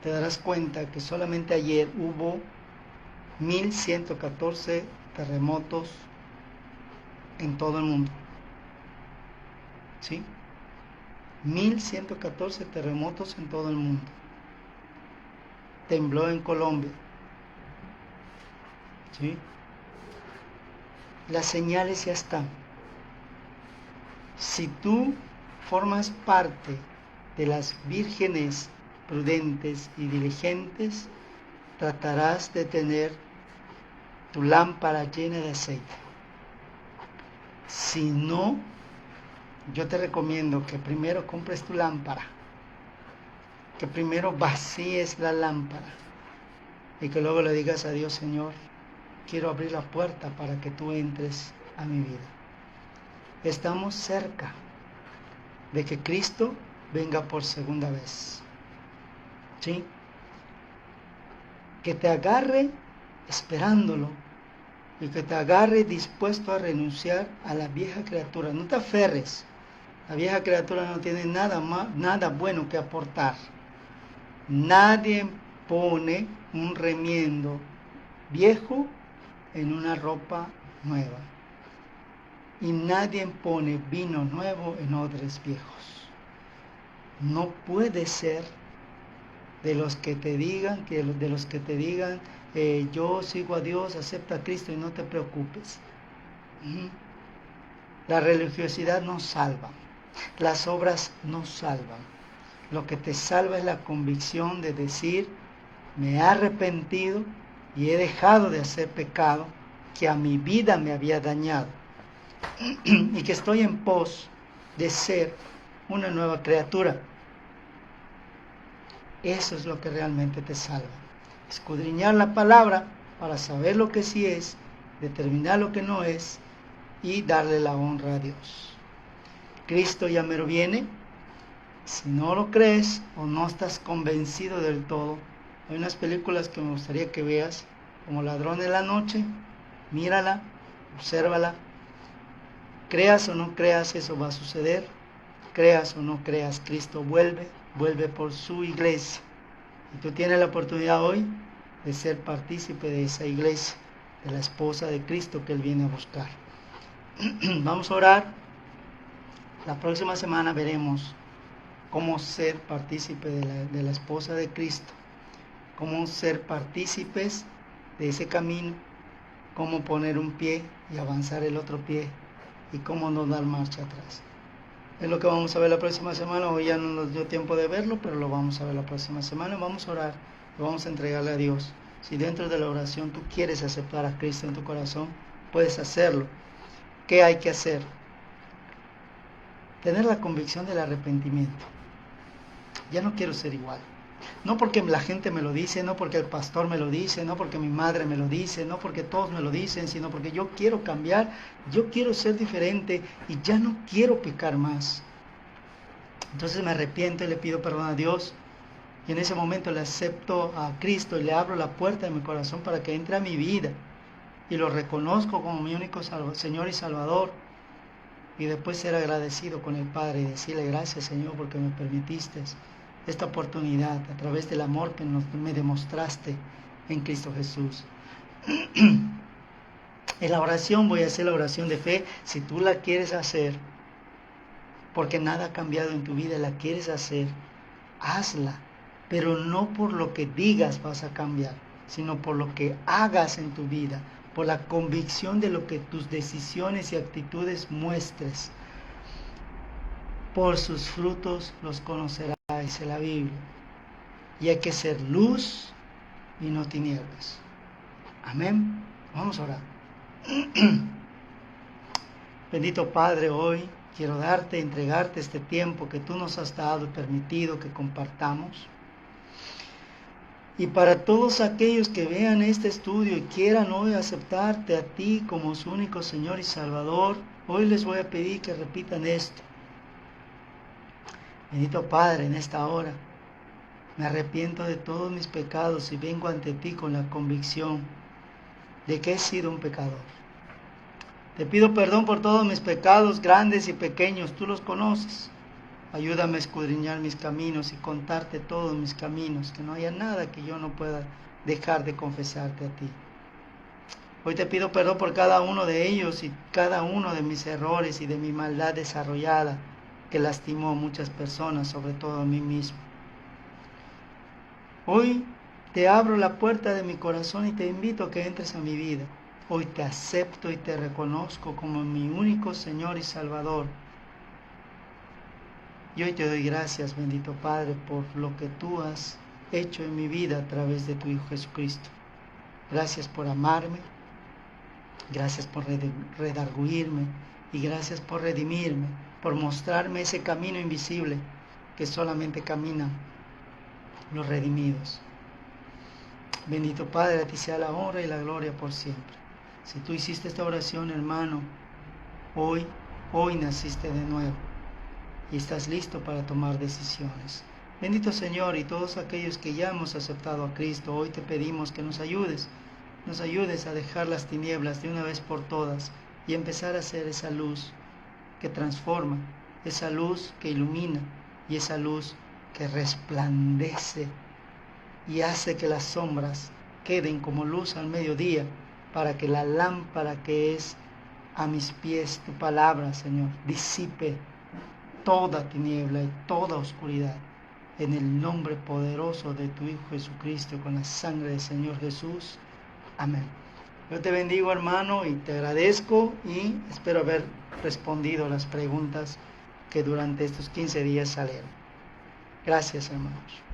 te darás cuenta que solamente ayer hubo 1114 terremotos en todo el mundo. ¿Sí? 1114 terremotos en todo el mundo. Tembló en Colombia. ¿Sí? Las señales ya están. Si tú formas parte de las vírgenes prudentes y diligentes, tratarás de tener tu lámpara llena de aceite. Si no, yo te recomiendo que primero compres tu lámpara, que primero vacíes la lámpara y que luego le digas a Dios: Señor, quiero abrir la puerta para que tú entres a mi vida. Estamos cerca de que Cristo venga por segunda vez. ¿Sí? Que te agarre esperándolo y que te agarre dispuesto a renunciar a la vieja criatura. No te aferres. La vieja criatura no tiene nada bueno que aportar. Nadie pone un remiendo viejo en una ropa nueva. Y nadie pone vino nuevo en odres viejos. No puede ser de los que te digan, yo sigo a Dios, acepta a Cristo y no te preocupes. La religiosidad no salva, las obras no salvan. Lo que te salva es la convicción de decir: me he arrepentido y he dejado de hacer pecado que a mi vida me había dañado y que estoy en pos de ser una nueva criatura. Eso es lo que realmente te salva. Escudriñar la palabra para saber lo que sí es, determinar lo que no es y darle la honra a Dios. Cristo ya mero viene. Si no lo crees o no estás convencido del todo, hay unas películas que me gustaría que veas, como Ladrón de la Noche. Mírala, obsérvala. Creas o no creas, eso va a suceder. Creas o no creas, Cristo vuelve por su iglesia. Y tú tienes la oportunidad hoy de ser partícipe de esa iglesia, de la esposa de Cristo que Él viene a buscar. Vamos a orar. La próxima semana veremos cómo ser partícipe de la esposa de Cristo, cómo ser partícipes de ese camino, cómo poner un pie y avanzar el otro pie y cómo no dar marcha atrás. Es lo que vamos a ver la próxima semana. Hoy ya no nos dio tiempo de verlo, pero lo vamos a ver la próxima semana. Vamos a orar y vamos a entregarle a Dios. Si dentro de la oración tú quieres aceptar a Cristo en tu corazón, puedes hacerlo. ¿Qué hay que hacer? Tener la convicción del arrepentimiento. Ya no quiero ser igual. No porque la gente me lo dice, no porque el pastor me lo dice, no porque mi madre me lo dice, no porque todos me lo dicen, sino porque yo quiero cambiar, yo quiero ser diferente y ya no quiero pecar más. Entonces me arrepiento y le pido perdón a Dios y en ese momento le acepto a Cristo y le abro la puerta de mi corazón para que entre a mi vida y lo reconozco como mi único Señor y Salvador. Y después ser agradecido con el Padre y decirle: gracias, Señor, porque me permitiste esta oportunidad a través del amor que me demostraste en Cristo Jesús. En la oración voy a hacer la oración de fe. Si tú la quieres hacer, porque nada ha cambiado en tu vida y la quieres hacer, hazla. Pero no por lo que digas vas a cambiar, sino por lo que hagas en tu vida, por la convicción de lo que tus decisiones y actitudes muestres. Por sus frutos los conocerás, dice la Biblia. Y hay que ser luz y no tinieblas. Amén. Vamos a orar. Bendito Padre, hoy quiero entregarte este tiempo que tú nos has dado y permitido que compartamos. Y para todos aquellos que vean este estudio y quieran hoy aceptarte a ti como su único Señor y Salvador, hoy les voy a pedir que repitan esto. Bendito Padre, en esta hora me arrepiento de todos mis pecados y vengo ante ti con la convicción de que he sido un pecador. Te pido perdón por todos mis pecados, grandes y pequeños, tú los conoces. Ayúdame a escudriñar mis caminos y contarte todos mis caminos, que no haya nada que yo no pueda dejar de confesarte a ti. Hoy te pido perdón por cada uno de ellos y cada uno de mis errores y de mi maldad desarrollada que lastimó a muchas personas, sobre todo a mí mismo. Hoy te abro la puerta de mi corazón y te invito a que entres a mi vida. Hoy te acepto y te reconozco como mi único Señor y Salvador. Y hoy te doy gracias, bendito Padre, por lo que tú has hecho en mi vida a través de tu Hijo Jesucristo. Gracias por amarme, gracias por redarguirme y gracias por redimirme, por mostrarme ese camino invisible que solamente caminan los redimidos. Bendito Padre, a ti sea la honra y la gloria por siempre. Si tú hiciste esta oración, hermano, hoy naciste de nuevo y estás listo para tomar decisiones. Bendito Señor, y todos aquellos que ya hemos aceptado a Cristo, hoy te pedimos que nos ayudes a dejar las tinieblas de una vez por todas y empezar a ser esa luz que transforma, esa luz que ilumina y esa luz que resplandece y hace que las sombras queden como luz al mediodía, para que la lámpara que es a mis pies, tu palabra, Señor, disipe toda tiniebla y toda oscuridad. En el nombre poderoso de tu Hijo Jesucristo, con la sangre del Señor Jesús. Amén. Yo te bendigo, hermano, y te agradezco y espero haber respondido a las preguntas que durante estos 15 días salieron. Gracias, hermanos.